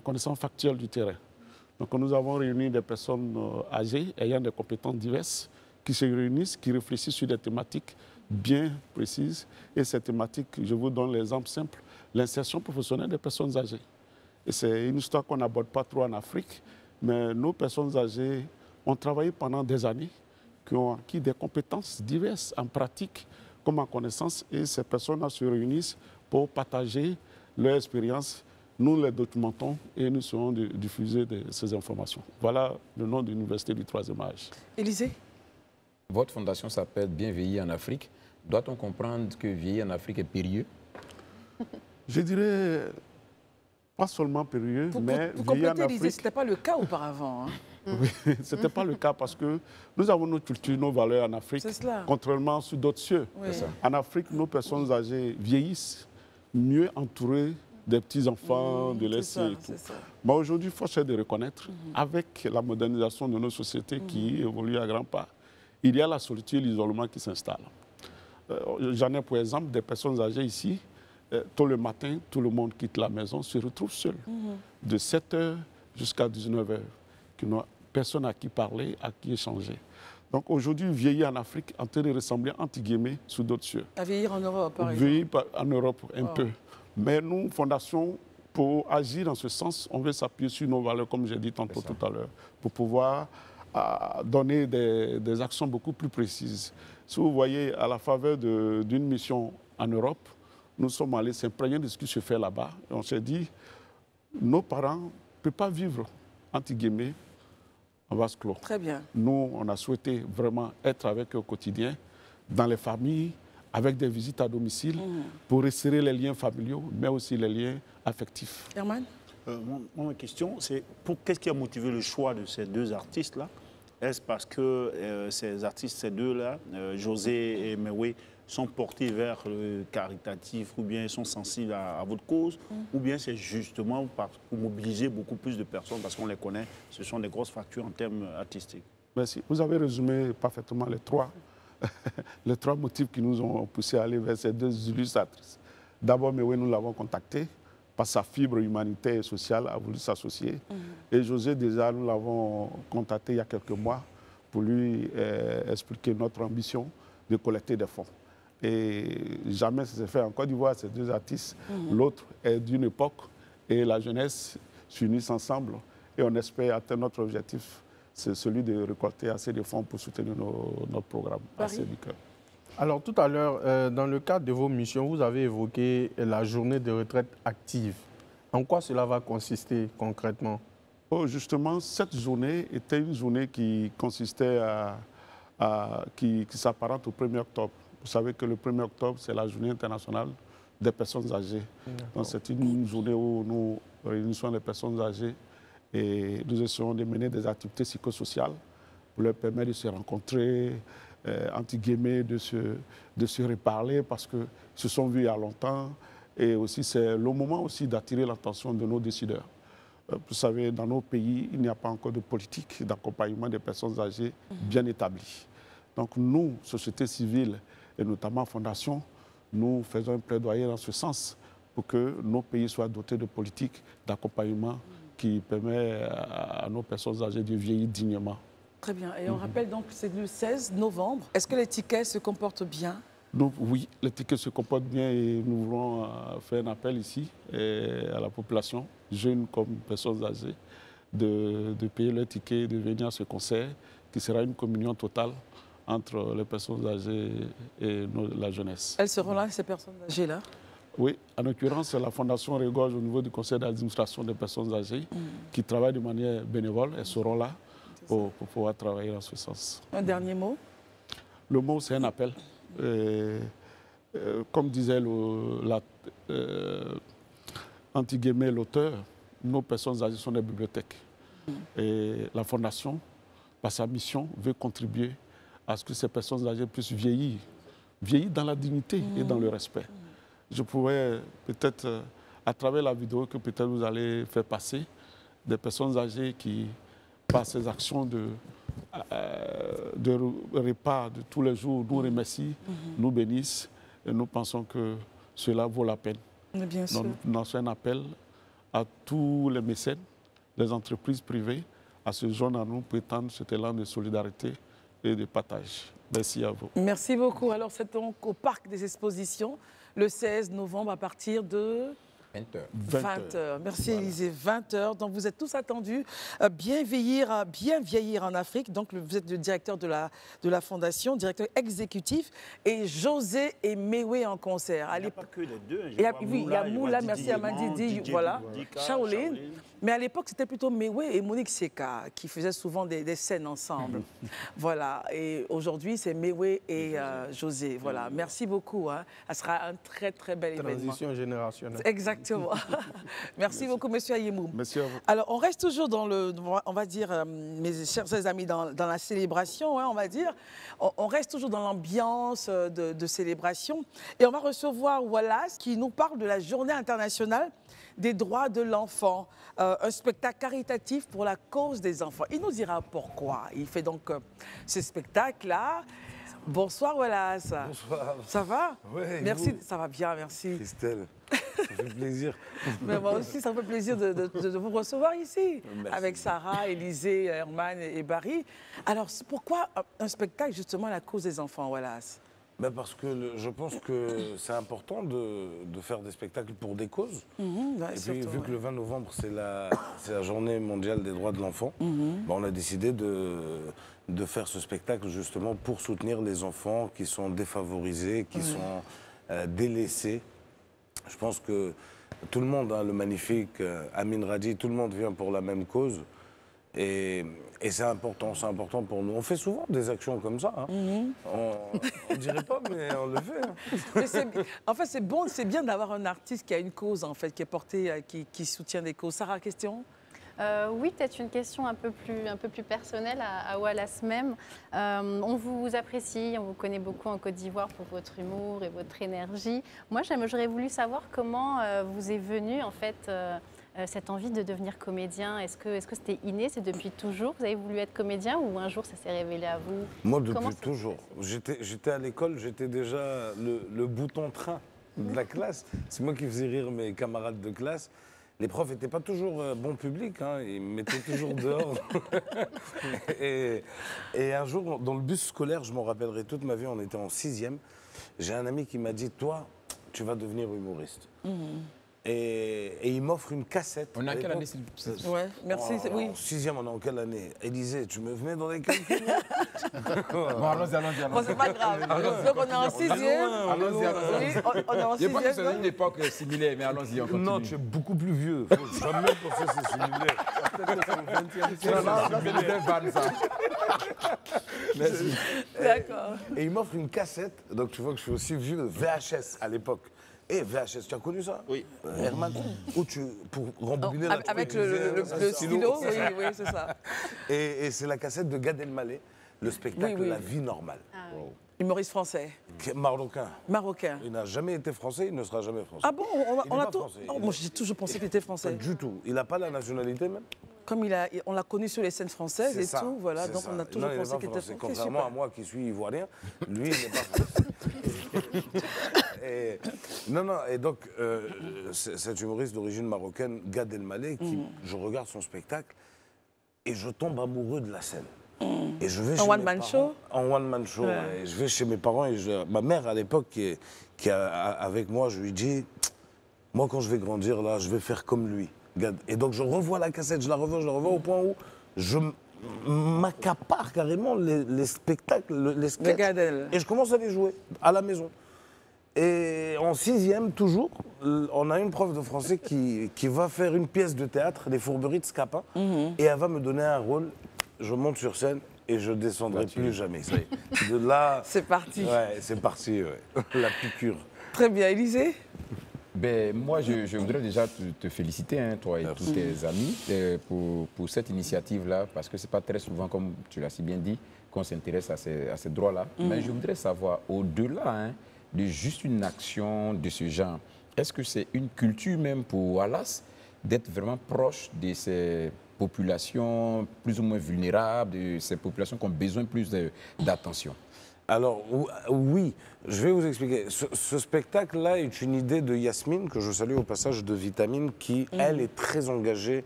connaissances factuelles du terrain. Donc nous avons réuni des personnes âgées ayant des compétences diverses qui se réunissent, qui réfléchissent sur des thématiques bien précises. Et ces thématiques, je vous donne l'exemple simple, l'insertion professionnelle des personnes âgées. Et c'est une histoire qu'on n'aborde pas trop en Afrique, mais nos personnes âgées ont travaillé pendant des années, qui ont acquis des compétences diverses en pratique comme en connaissance. Et ces personnes se réunissent pour partager leur expérience. Nous les documentons et nous serons diffuser ces informations. Voilà le nom de l'université du 3e âge. Élisée? Votre fondation s'appelle Bien vieillir en Afrique. Doit-on comprendre que vieillir en Afrique est périlleux? Je dirais pas seulement périlleux, mais pour vieillir en compléter, Élisée, Afrique... ce n'était pas le cas auparavant. Hein? Oui, ce n'était pas le cas parce que nous avons nos cultures, nos valeurs en Afrique, contrairement à d'autres cieux. Oui. En Afrique, nos personnes âgées vieillissent mieux entourées des petits-enfants, de laisser et tout. Mais aujourd'hui, il faut de reconnaître, avec la modernisation de nos sociétés qui évolue à grands pas, il y a la solitude et l'isolement qui s'installent. J'en ai pour exemple des personnes âgées ici, tôt le matin, tout le monde quitte la maison, se retrouve seul, de 7h jusqu'à 19h, qui n'ont personne à qui parler, à qui échanger. Donc aujourd'hui, vieillir en Afrique en train de ressembler, entre guillemets, sous d'autres cieux. À vieillir en Europe, par exemple. Vieillir en Europe, un peu. Mais nous, Fondation, pour agir dans ce sens, on veut s'appuyer sur nos valeurs, comme j'ai dit tantôt tout à l'heure, pour pouvoir donner des actions beaucoup plus précises. Si vous voyez, à la faveur d'une mission en Europe, nous sommes allés s'imprégner de ce qui se fait là-bas. Et on s'est dit, nos parents ne peuvent pas vivre, entre guillemets, en vase clos. Très bien. Nous, on a souhaité vraiment être avec eux au quotidien, dans les familles, avec des visites à domicile, pour resserrer les liens familiaux, mais aussi les liens affectifs. Herman? Ma question, c'est qu'est-ce qui a motivé le choix de ces 2 artistes-là? Est-ce parce que ces artistes, ces 2-là, José et Mewe, sont portés vers le caritatif, ou bien ils sont sensibles à votre cause, ou bien c'est justement pour mobiliser beaucoup plus de personnes, parce qu'on les connaît, ce sont des grosses factures en termes artistiques? Merci. Vous avez résumé parfaitement les trois motifs qui nous ont poussés à aller vers ces 2 illustratrices. D'abord, Mewe, nous l'avons contacté, par sa fibre humanitaire et sociale, a voulu s'associer. Et José, déjà, nous l'avons contacté il y a quelques mois pour lui expliquer notre ambition de collecter des fonds. Et jamais ça s'est fait en Côte d'Ivoire, ces 2 artistes. L'autre est d'une époque et la jeunesse s'unissent ensemble et on espère atteindre notre objectif, c'est celui de récolter assez de fonds pour soutenir notre programme. Assez du cœur. Alors tout à l'heure, dans le cadre de vos missions, vous avez évoqué la journée de retraite active. En quoi cela va consister concrètement? Justement, cette journée était une journée qui consistait qui s'apparente au 1er octobre. Vous savez que le 1er octobre, c'est la journée internationale des personnes âgées. Donc c'est une journée où nous réunissons les personnes âgées et nous essayons de mener des activités psychosociales pour leur permettre de se rencontrer, entre guillemets, de se reparler parce qu'ils se sont vus il y a longtemps. Et aussi, c'est le moment aussi d'attirer l'attention de nos décideurs. Vous savez, dans nos pays, il n'y a pas encore de politique d'accompagnement des personnes âgées bien établie. Donc nous, société civile et notamment Fondation, nous faisons un plaidoyer dans ce sens pour que nos pays soient dotés de politiques d'accompagnement qui permettent à nos personnes âgées de vieillir dignement. Très bien. Et on rappelle donc que c'est le 16 novembre. Est-ce que les tickets se comportent bien? Donc, oui, les tickets se comportent bien et nous voulons faire un appel ici à la population, jeunes comme personnes âgées, de payer leurs tickets et de venir à ce concert qui sera une communion totale entre les personnes âgées et la jeunesse. Elles seront là, ces personnes âgées-là? Oui, en l'occurrence, c'est la Fondation Régorge au niveau du conseil d'administration des personnes âgées qui travaille de manière bénévole. Elles seront là pour pouvoir travailler dans ce sens. Un dernier mot? Le mot, c'est un appel. Comme disait l'auteur, nos personnes âgées sont des bibliothèques. Et la Fondation, par sa mission, veut contribuer à ce que ces personnes âgées puissent vieillir dans la dignité et dans le respect. Je pourrais peut-être, à travers la vidéo que peut-être vous allez faire passer, des personnes âgées qui, par ces actions de repas de tous les jours, nous remercient, nous bénissent, et nous pensons que cela vaut la peine. Bien sûr. Donc, nous lançons un appel à tous les mécènes, les entreprises privées, à se joindre à nous pour étendre cet élan de solidarité et de partage. Merci à vous. Merci beaucoup. Alors, c'est donc au Parc des Expositions, le 16 novembre, à partir de 20h. Merci, voilà. Élisée, 20h. Donc, vous êtes tous attendus. Bien vieillir en Afrique. Donc, vous êtes le directeur de la Fondation, directeur exécutif. Et José et Mewe en concert. Il n'y a pas que les deux. Oui, il y a Moula, merci à Mandidi, voilà, Shaolin. Mais à l'époque, c'était plutôt Mewe et Monique Seka qui faisaient souvent des scènes ensemble. Voilà. Et aujourd'hui, c'est Mewe et José. Voilà. Merci beaucoup. Hein. Ça sera un très, très bel événement. Transition générationnelle. Exactement. Merci beaucoup, monsieur Ayemou. Merci à vous. Alors, on reste toujours dans on va dire, mes chers amis, dans la célébration, hein, on va dire. On reste toujours dans l'ambiance de célébration. Et on va recevoir Wallace qui nous parle de la Journée internationale des droits de l'enfant, un spectacle caritatif pour la cause des enfants. Il nous dira pourquoi. Il fait donc ce spectacle-là. Bonsoir Wallace. Bonsoir. Ça va? Oui. Merci. Ça va bien, merci. Christelle, ça fait plaisir. Mais moi aussi, ça me fait plaisir de vous recevoir ici, merci. Avec Sarah, Élisée, Herman et Barry. Alors, pourquoi un spectacle justement à la cause des enfants, Wallace? Ben parce que je pense que c'est important de faire des spectacles pour des causes. Ouais, et surtout, puis, vu ouais. que le 20 novembre, c'est la journée mondiale des droits de l'enfant, ben on a décidé de faire ce spectacle justement pour soutenir les enfants qui sont défavorisés, qui sont délaissés. Je pense que tout le monde, hein, le magnifique Amin Radi, tout le monde vient pour la même cause. Et c'est important pour nous. On fait souvent des actions comme ça. Hein. On ne dirait pas, mais on le fait. Hein. Mais en fait, c'est bien d'avoir un artiste qui a une cause, en fait, qui est porté, qui soutient des causes. Sarah, question? Oui, peut-être une question un peu plus personnelle à Wallace même. On vous apprécie, on vous connaît beaucoup en Côte d'Ivoire pour votre humour et votre énergie. Moi, j'aurais voulu savoir comment vous est venue, en fait, cette envie de devenir comédien. Est-ce que c'était inné, c'est depuis toujours? Vous avez voulu être comédien ou un jour ça s'est révélé à vous? Moi, depuis toujours. J'étais à l'école, j'étais déjà le bouton train de la classe. C'est moi qui faisais rire mes camarades de classe. Les profs n'étaient pas toujours bon public, hein, ils me mettaient toujours dehors. et un jour, dans le bus scolaire, je m'en rappellerai toute ma vie, on était en 6e, j'ai un ami qui m'a dit, toi, tu vas devenir humoriste. Et il m'offre une cassette. On est en quelle année? Oui, merci. Oui. En 6e, on est en quelle année? Élisée, tu me mets dans les calculs? Bon, allons-y. Bon, c'est pas grave. Donc, on est en 6e. Allons-y. Oui, on est en 6e. Je pense que c'est une époque similaire, mais allons-y, on continue. Non, tu es beaucoup plus vieux. Faut jamais penser que c'est similaire. Merci. D'accord. Et il m'offre une cassette, donc tu vois que je suis aussi vieux, VHS à l'époque. Et VHS, tu as connu ça? Oui. Herman, où pour rembobiner la avec le stylo, oui, c'est ça. Et c'est la cassette de Gad Elmaleh, le spectacle La vie normale. Ah, oui. Humoriste français. Marocain. Marocain. Il n'a jamais été français, il ne sera jamais français. Ah bon? On a tout. Français. Moi, j'ai toujours pensé qu'il était français. Pas du tout. Il n'a pas la nationalité même. Comme on l'a connu sur les scènes françaises et ça, tout, voilà. Donc on a toujours pensé qu'il était français. Contrairement à moi qui suis ivoirien, lui, il n'est pas français. Et donc, cet humoriste d'origine marocaine, Gad Elmaleh, je regarde son spectacle et je tombe amoureux de la scène. Et je vais chez en one-man show? En one-man show. Ouais. Et je vais chez mes parents et ma mère, à l'époque, qui est avec moi, je lui dis, moi, quand je vais grandir, là, je vais faire comme lui. Gad. Et donc, je revois la cassette, je la revois au point où je m'accapare carrément les spectacles, les sketchs. Et je commence à les jouer à la maison. Et en 6e, toujours, on a une prof de français qui va faire une pièce de théâtre, Les Fourberies de Scapin, et elle va me donner un rôle. Je monte sur scène et je descendrai plus jamais. Ça y est. De là... C'est parti. Ouais, c'est parti, ouais. La piqûre. Très bien, Élisée. Ben, moi, je voudrais déjà te féliciter, hein, toi et tous tes amis, pour cette initiative-là, parce que ce n'est pas très souvent, comme tu l'as si bien dit, qu'on s'intéresse à ces droits-là. Mais je voudrais savoir, au-delà de juste une action de ce genre, est-ce que c'est une culture même pour Wallace d'être vraiment proche de ces populations plus ou moins vulnérables, de ces populations qui ont besoin plus d'attention? Alors, oui, je vais vous expliquer. Ce spectacle-là est une idée de Yasmine, que je salue au passage, de Vitamine, qui, elle, est très engagée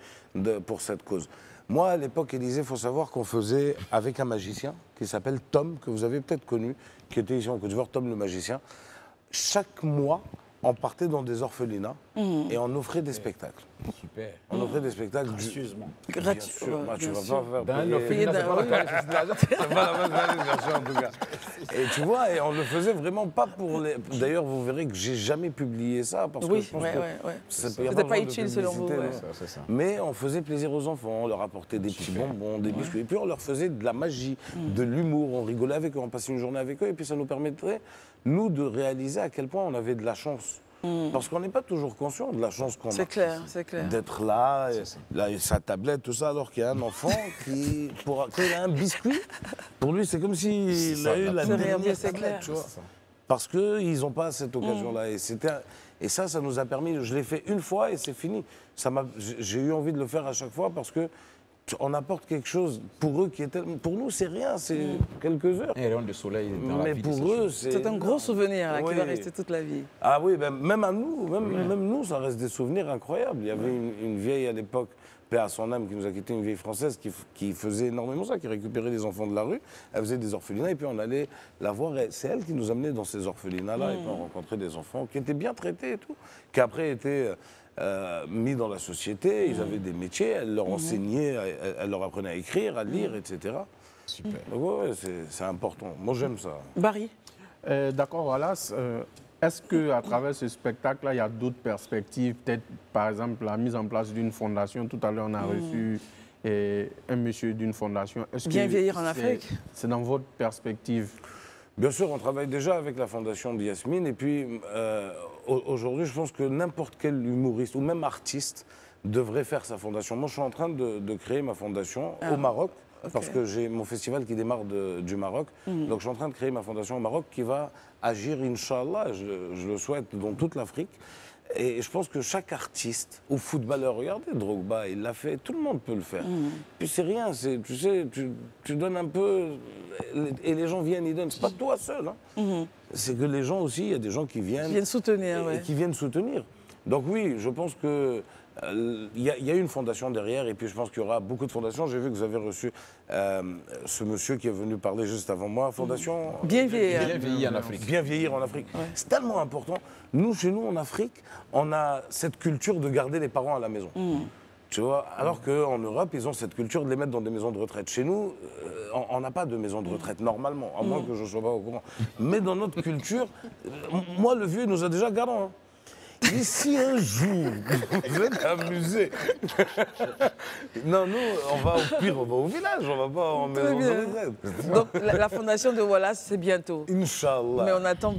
pour cette cause. Moi, à l'époque, Élisée, il faut savoir qu'on faisait avec un magicien qui s'appelle Tom, que vous avez peut-être connu, qui était ici en Côte d'Ivoire, Tom le magicien. Chaque mois, on partait dans des orphelinats et on offrait des spectacles. Super. On offrait des spectacles gracieusement. Gratuitement. Tu vas pas faire dans un orphelinat, c'est pas la même version en tout cas. Et tu vois, et on le faisait vraiment pas pour les... D'ailleurs, vous verrez que j'ai jamais publié ça parce que je pense que c'était pas utile selon vous. Mais on faisait plaisir aux enfants, on leur apportait des petits bonbons, des biscuits, et puis on leur faisait de la magie, de l'humour, on rigolait avec eux, on passait une journée avec eux, et puis ça nous permettrait, nous, de réaliser à quel point on avait de la chance. Parce qu'on n'est pas toujours conscient de la chance qu'on a. C'est clair, c'est clair. D'être là, sa tablette, tout ça, alors qu'il y a un enfant qui, quand il a un biscuit, pour lui, c'est comme s'il a eu la dernière tablette, tu vois. Parce qu'ils n'ont pas cette occasion-là. Et ça nous a permis, je l'ai fait une fois et c'est fini. J'ai eu envie de le faire à chaque fois parce que on apporte quelque chose pour eux qui est pour nous c'est rien, c'est quelques heures. Un rayon de soleil dans la vie. Mais pour eux c'est un gros souvenir qui va rester toute la vie. Ah oui, même à nous, même nous ça reste des souvenirs incroyables. Il y avait une vieille à l'époque, paix à son âme, qui nous a quitté, une vieille française qui faisait énormément ça, qui récupérait les enfants de la rue. Elle faisait des orphelinats et puis on allait la voir. C'est elle qui nous amenait dans ces orphelinats-là et puis on rencontrait des enfants qui étaient bien traités et tout, qui après étaient mis dans la société, ils avaient des métiers, elle leur enseignait, elle leur apprenait à écrire, à lire, etc. Super. Donc ouais, c'est important. Moi j'aime ça. Barry. D'accord, voilà. Est-ce qu'à travers ce spectacle-là, il y a d'autres perspectives? Peut-être, par exemple, la mise en place d'une fondation. Tout à l'heure, on a reçu un monsieur d'une fondation. Bien vieillir en Afrique. C'est dans votre perspective? Bien sûr, on travaille déjà avec la fondation de Yasmine. Et puis, aujourd'hui, je pense que n'importe quel humoriste ou même artiste devrait faire sa fondation. Moi, je suis en train de créer ma fondation au Maroc. Parce que j'ai mon festival qui démarre du Maroc. Donc, je suis en train de créer ma fondation au Maroc qui va agir, Inch'Allah, je le souhaite, dans toute l'Afrique. Et je pense que chaque artiste ou footballeur, regardez Drogba, il l'a fait, tout le monde peut le faire. Puis c'est rien, tu sais, tu donnes un peu et les gens viennent, ils donnent. C'est pas toi seul. Hein. C'est que les gens aussi, il y a des gens qui viennent soutenir. Et qui viennent soutenir. Donc oui, je pense que il y a une fondation derrière et puis je pense qu'il y aura beaucoup de fondations. J'ai vu que vous avez reçu ce monsieur qui est venu parler juste avant moi. Fondation Bien vieillir. Bien vieillir en Afrique. Bien vieillir en Afrique. Ouais. C'est tellement important. Nous, chez nous, en Afrique, on a cette culture de garder les parents à la maison. Tu vois, alors qu'en Europe, ils ont cette culture de les mettre dans des maisons de retraite. Chez nous, on n'a pas de maison de retraite, normalement, à moins que je ne sois pas au courant. Mais dans notre culture, moi, le vieux, il nous a déjà garant. Hein. Et si un jour, vous êtes amusés, non, nous, on va au pire, on va au village, on va pas en maison de retraite. Donc, la fondation de Wallace, c'est bientôt. Inch'Allah. Mais on attend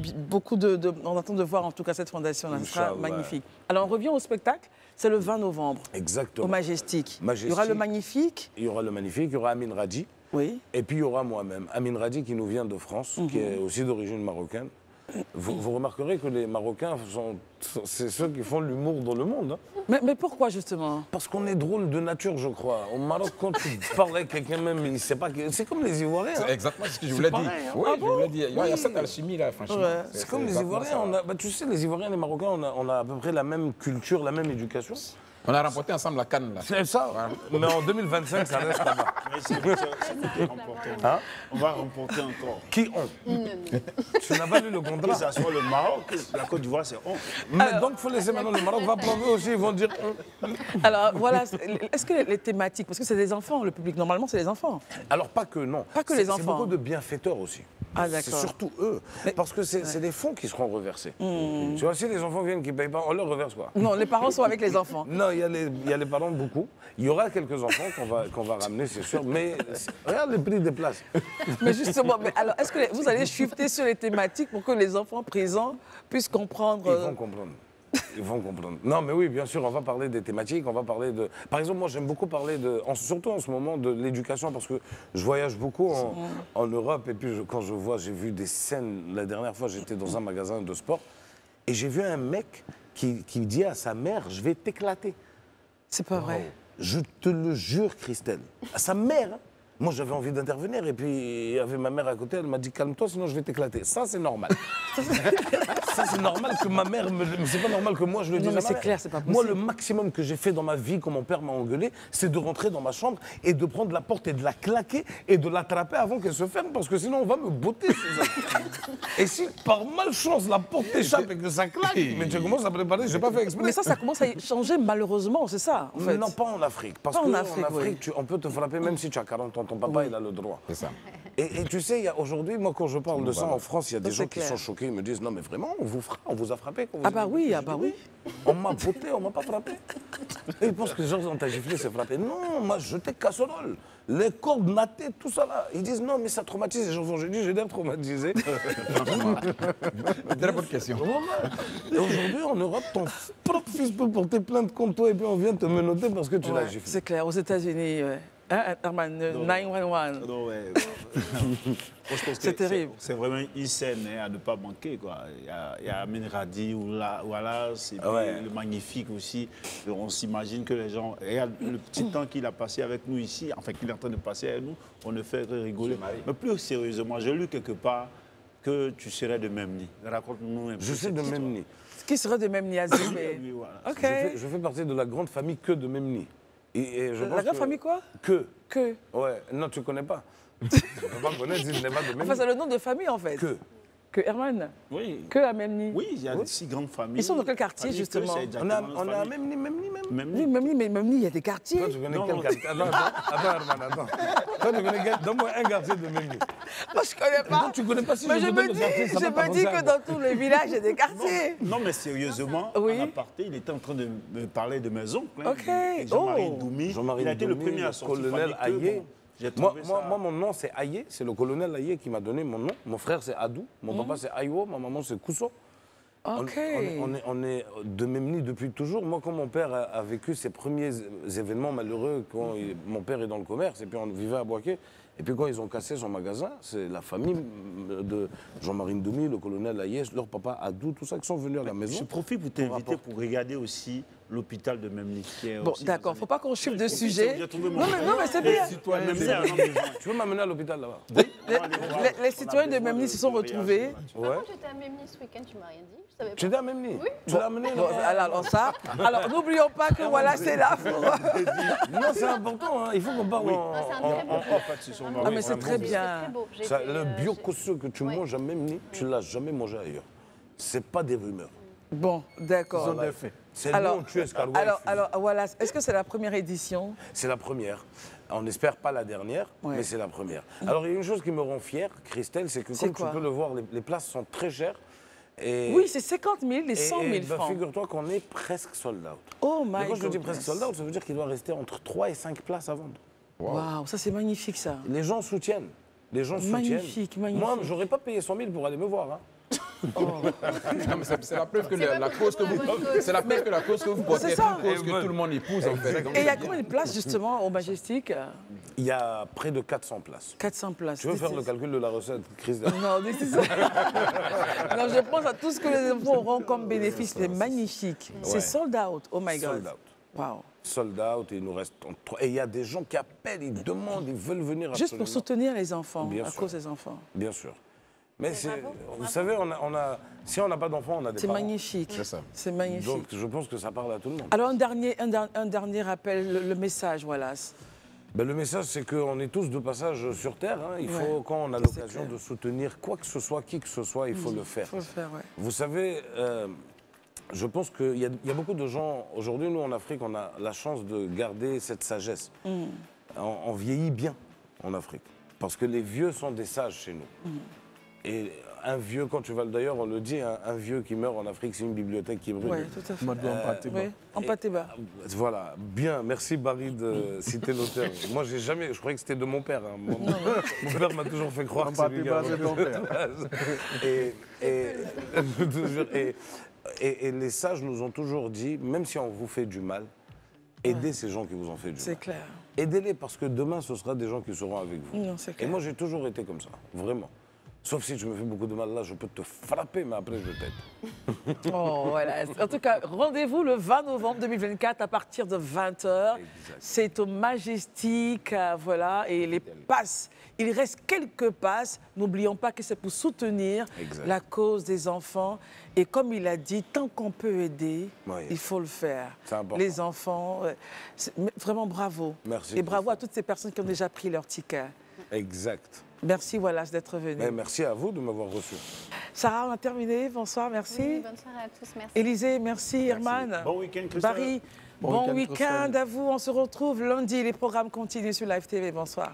on attend de voir en tout cas cette fondation-là, ce sera magnifique. Alors, on revient au spectacle, c'est le 20 novembre. Exactement. Au Majestic. Il y aura le Magnifique. Il y aura le Magnifique, il y aura Amin Radji. Oui. Et puis il y aura moi-même. Amin Radji qui nous vient de France, qui est aussi d'origine marocaine. Vous remarquerez que les Marocains, c'est ceux qui font l'humour dans le monde. Hein. Mais pourquoi justement? Parce qu'on est drôle de nature, je crois. Au Maroc, quand tu parles avec quelqu'un même, il sait pas. C'est comme les Ivoiriens. C'est exactement ce que je voulais dire. Hein. Oui, je voulais dire. Il y a cette alchimie là, franchement. Ouais. C'est comme les Ivoiriens. Tu sais, les Ivoiriens et les Marocains, on a à peu près la même culture, la même éducation. On a remporté ensemble la CAN là. C'est ça. Ouais. Mais en 2025, ça reste là-bas. Hein? On va remporter encore. Qui ont? Tu n'as pas lu le contrat? Que ça soit le Maroc, la Côte d'Ivoire, c'est on. Mais donc, il faut laisser maintenant le Maroc va plomber aussi, ils vont dire on. Alors voilà, est-ce que les thématiques, parce que c'est des enfants, le public, normalement c'est les enfants. Alors pas que, non. Pas que les enfants. C'est beaucoup de bienfaiteurs aussi. Ah, c'est surtout eux. Parce que c'est des fonds qui seront reversés. Tu vois, si les enfants viennent qui ne payent pas, on leur reverse quoi? Non, les parents sont avec les enfants. Non, il y a les parents beaucoup. Il y aura quelques enfants qu'on va ramener, c'est sûr. Mais regarde les prix des places. Mais justement, alors, est-ce que vous allez shifter sur les thématiques pour que les enfants présents puissent comprendre? Ils vont comprendre. Ils vont comprendre. Non, mais oui, bien sûr, on va parler des thématiques, on va parler de... Par exemple, moi, j'aime beaucoup parler, surtout en ce moment, de l'éducation, parce que je voyage beaucoup en Europe, et puis quand je vois, j'ai vu des scènes, la dernière fois, j'étais dans un magasin de sport, et j'ai vu un mec qui dit à sa mère, je vais t'éclater. C'est pas vrai. Je te le jure, Christelle. À sa mère, hein. Moi, j'avais envie d'intervenir et puis il y avait ma mère à côté, elle m'a dit calme-toi, sinon je vais t'éclater. Ça, c'est normal. Ça, c'est normal que ma mère me... Mais c'est pas normal que moi je le dise. Non, mais c'est clair, c'est pas possible. Moi, le maximum que j'ai fait dans ma vie, quand mon père m'a engueulé, c'est de rentrer dans ma chambre et de prendre la porte et de la claquer et de l'attraper avant qu'elle se ferme, parce que sinon on va me botter. Et si par malchance la porte t'échappe et que ça claque, mais tu commences à préparer, j'ai pas fait exprès. Mais ça commence à changer malheureusement, c'est ça en fait. Non, pas en Afrique. Parce qu'en Afrique, on peut te frapper même si tu as 40 ans. Ton papa, il a le droit. C'est ça. Et tu sais, aujourd'hui, moi, quand je parle de ça en France, il y a des gens qui sont choqués. Ils me disent, non, mais vraiment, on vous a frappé quand vous... Ah bah oui, On m'a botté, on m'a pas frappé. Et ils pensent que les gens ont giflé, c'est frappé. Non, moi, jeté casserole. Les cordes nattées, tout ça là. Ils disent, non, mais ça traumatise les enfants. J'ai dit, j'ai l'air traumatisé. Très bonne question. Et aujourd'hui, en Europe, ton propre fils peut porter plainte contre toi et puis on vient te menotter parce que tu l'as giflé. C'est clair, aux États-Unis, hein, Herman, 911. Non, ouais. C'est terrible. C'est vraiment une scène à ne pas manquer, quoi. Il y a Amin Radi, voilà, c'est le magnifique aussi. On s'imagine que les gens... Regarde le petit temps qu'il a passé avec nous ici, enfin qu'il est en train de passer avec nous, on ne fait que rigoler. Mais plus sérieusement, j'ai lu quelque part que tu serais de Memni. Raconte-nous un peu. Je sais de Memni. Qui serait de Memni, Azim? Voilà. Okay. Je fais partie de la grande famille que de Memni. La grande famille quoi? Que. Que. Ouais, non, tu ne connais pas. Tu ne peux pas connaître si tu n'es pas de Memni. Enfin, c'est le nom de famille en fait. Que Herman? Oui. Que à Memni? Oui, il y a 6 grandes familles. Ils sont dans quel quartier justement? On a à Memni même. Oui, Memni, mais Memni, il y a des quartiers. Toi, tu connais quel quartier? Attends, Herman, attends. Toi, tu connais quel... Donne-moi un quartier de Memni. Moi, je ne connais pas. Non, tu ne connais pas si mais je me dis que dans tous les villages, il y a des quartiers. Non, mais sérieusement, en aparté, il était en train de me parler de mes oncles. Ok. Jean-Marie Doumi. Il a été le premier à sortir. Colonel Aïe. Moi, mon nom, c'est Aïe. C'est le colonel Aïe qui m'a donné mon nom. Mon frère, c'est Adou. Mon papa, c'est Aïwo. Ma maman, c'est Kousso. Ok. On est de Memni depuis toujours. Moi, quand mon père a vécu ses premiers événements malheureux, quand mon père est dans le commerce, et puis on vivait à Boaké, et puis quand ils ont cassé son magasin, c'est la famille de Jean-Marie Ndoumi, le colonel Aïe, leur papa Adou, tout ça, qui sont venus à la maison. Je profite pour t'inviter pour regarder aussi l'hôpital de Memni. Bon, d'accord, il ne faut pas qu'on chiffre de sujet. Non, mais c'est bien. Tu veux m'amener à l'hôpital là-bas? Les citoyens de Memni se sont retrouvés. Par contre, tu étais à Memni ce week-end, tu ne m'as rien dit. Je savais pas. Tu étais à Memni? Oui. Tu l'as amené Alors, n'oublions pas que voilà, c'est là. Non, c'est important, hein. Il faut qu'on parle Ah, mais c'est très bien. Le bio-couscous que tu manges à Memni, tu ne l'as jamais mangé ailleurs. Ce n'est pas des rumeurs. Bon, d'accord. Ce sont des faits. C'est nous, on tue escargot. Alors, voilà, est-ce que c'est la première édition? C'est la première. On n'espère pas la dernière, mais c'est la première. Alors, il y a une chose qui me rend fier, Christelle, c'est que comme tu peux le voir, les places sont très chères. Et oui, c'est 50 000 et 100 000 francs. Figure-toi qu'on est presque sold out. Oh my God. Et quand je dis presque sold out, ça veut dire qu'il doit rester entre 3 et 5 places à vendre. Waouh, ça c'est magnifique ça. Les gens soutiennent. Les gens magnifique, soutiennent. Moi, j'aurais pas payé 100 000 pour aller me voir. Hein. C'est la preuve que la cause que vous portez est une cause que tout le monde épouse en fait. Et il y a combien de places justement au Majestic? Il y a près de 400 places. 400 places. Tu veux faire le calcul de la recette, Chris? Non, c'est ça. Non, je pense à tout ce que les enfants auront comme bénéfice. C'est magnifique. C'est sold out. Oh my God. Sold out. Wow. Sold out et il nous reste 3. Et il y a des gens qui appellent, ils demandent, ils veulent venir absolument. Juste pour soutenir les enfants, Bien à sûr. cause des enfants. Bien sûr. Mais vous savez, si on n'a pas d'enfants, on a des parents. C'est magnifique. C'est magnifique. Donc je pense que ça parle à tout le monde. Alors un dernier rappel, le message, voilà. Ben, le message, c'est qu'on est tous de passage sur Terre. Hein. Il faut, quand on a l'occasion de soutenir quoi que ce soit, qui que ce soit, il faut le faire. Il faut le faire, ouais. Vous savez, je pense qu'il y a beaucoup de gens, aujourd'hui, nous en Afrique, on a la chance de garder cette sagesse. On vieillit bien en Afrique, parce que les vieux sont des sages chez nous. Et un vieux, quand tu vas, d'ailleurs, on le dit, un vieux qui meurt en Afrique, c'est une bibliothèque qui brûle. Oui, tout à fait. En Patéba. Voilà, bien, merci Barry de citer l'auteur. Moi, j'ai jamais, je croyais que c'était de mon père. Hein. Mon père m'a toujours fait croire que c'est lui. C'est ton père. Et les sages nous ont toujours dit, même si on vous fait du mal, aidez ces gens qui vous ont fait du mal. C'est clair. Aidez-les parce que demain, ce sera des gens qui seront avec vous. Non, c'est clair. Et moi, j'ai toujours été comme ça, vraiment. Sauf si tu me fais beaucoup de mal, là, je peux te frapper, mais après, je t'aide. Oh, voilà. En tout cas, rendez-vous le 20 novembre 2024 à partir de 20h. C'est au Majestic, voilà. Et les passes, il reste quelques passes. N'oublions pas que c'est pour soutenir la cause des enfants. Et comme il a dit, tant qu'on peut aider, il faut le faire. C'est important. Les enfants, vraiment bravo. Merci. Et bravo à toutes ces personnes qui ont déjà pris leur ticket. Exact. Merci Wallace d'être venu. Mais merci à vous de m'avoir reçu. Sarah, on a terminé. Bonsoir, merci. Oui, bonne soirée à tous, merci. Élisée, merci. Herman. Bon week-end, Christophe. Barry, bon week-end à vous. On se retrouve lundi. Les programmes continuent sur Live TV. Bonsoir.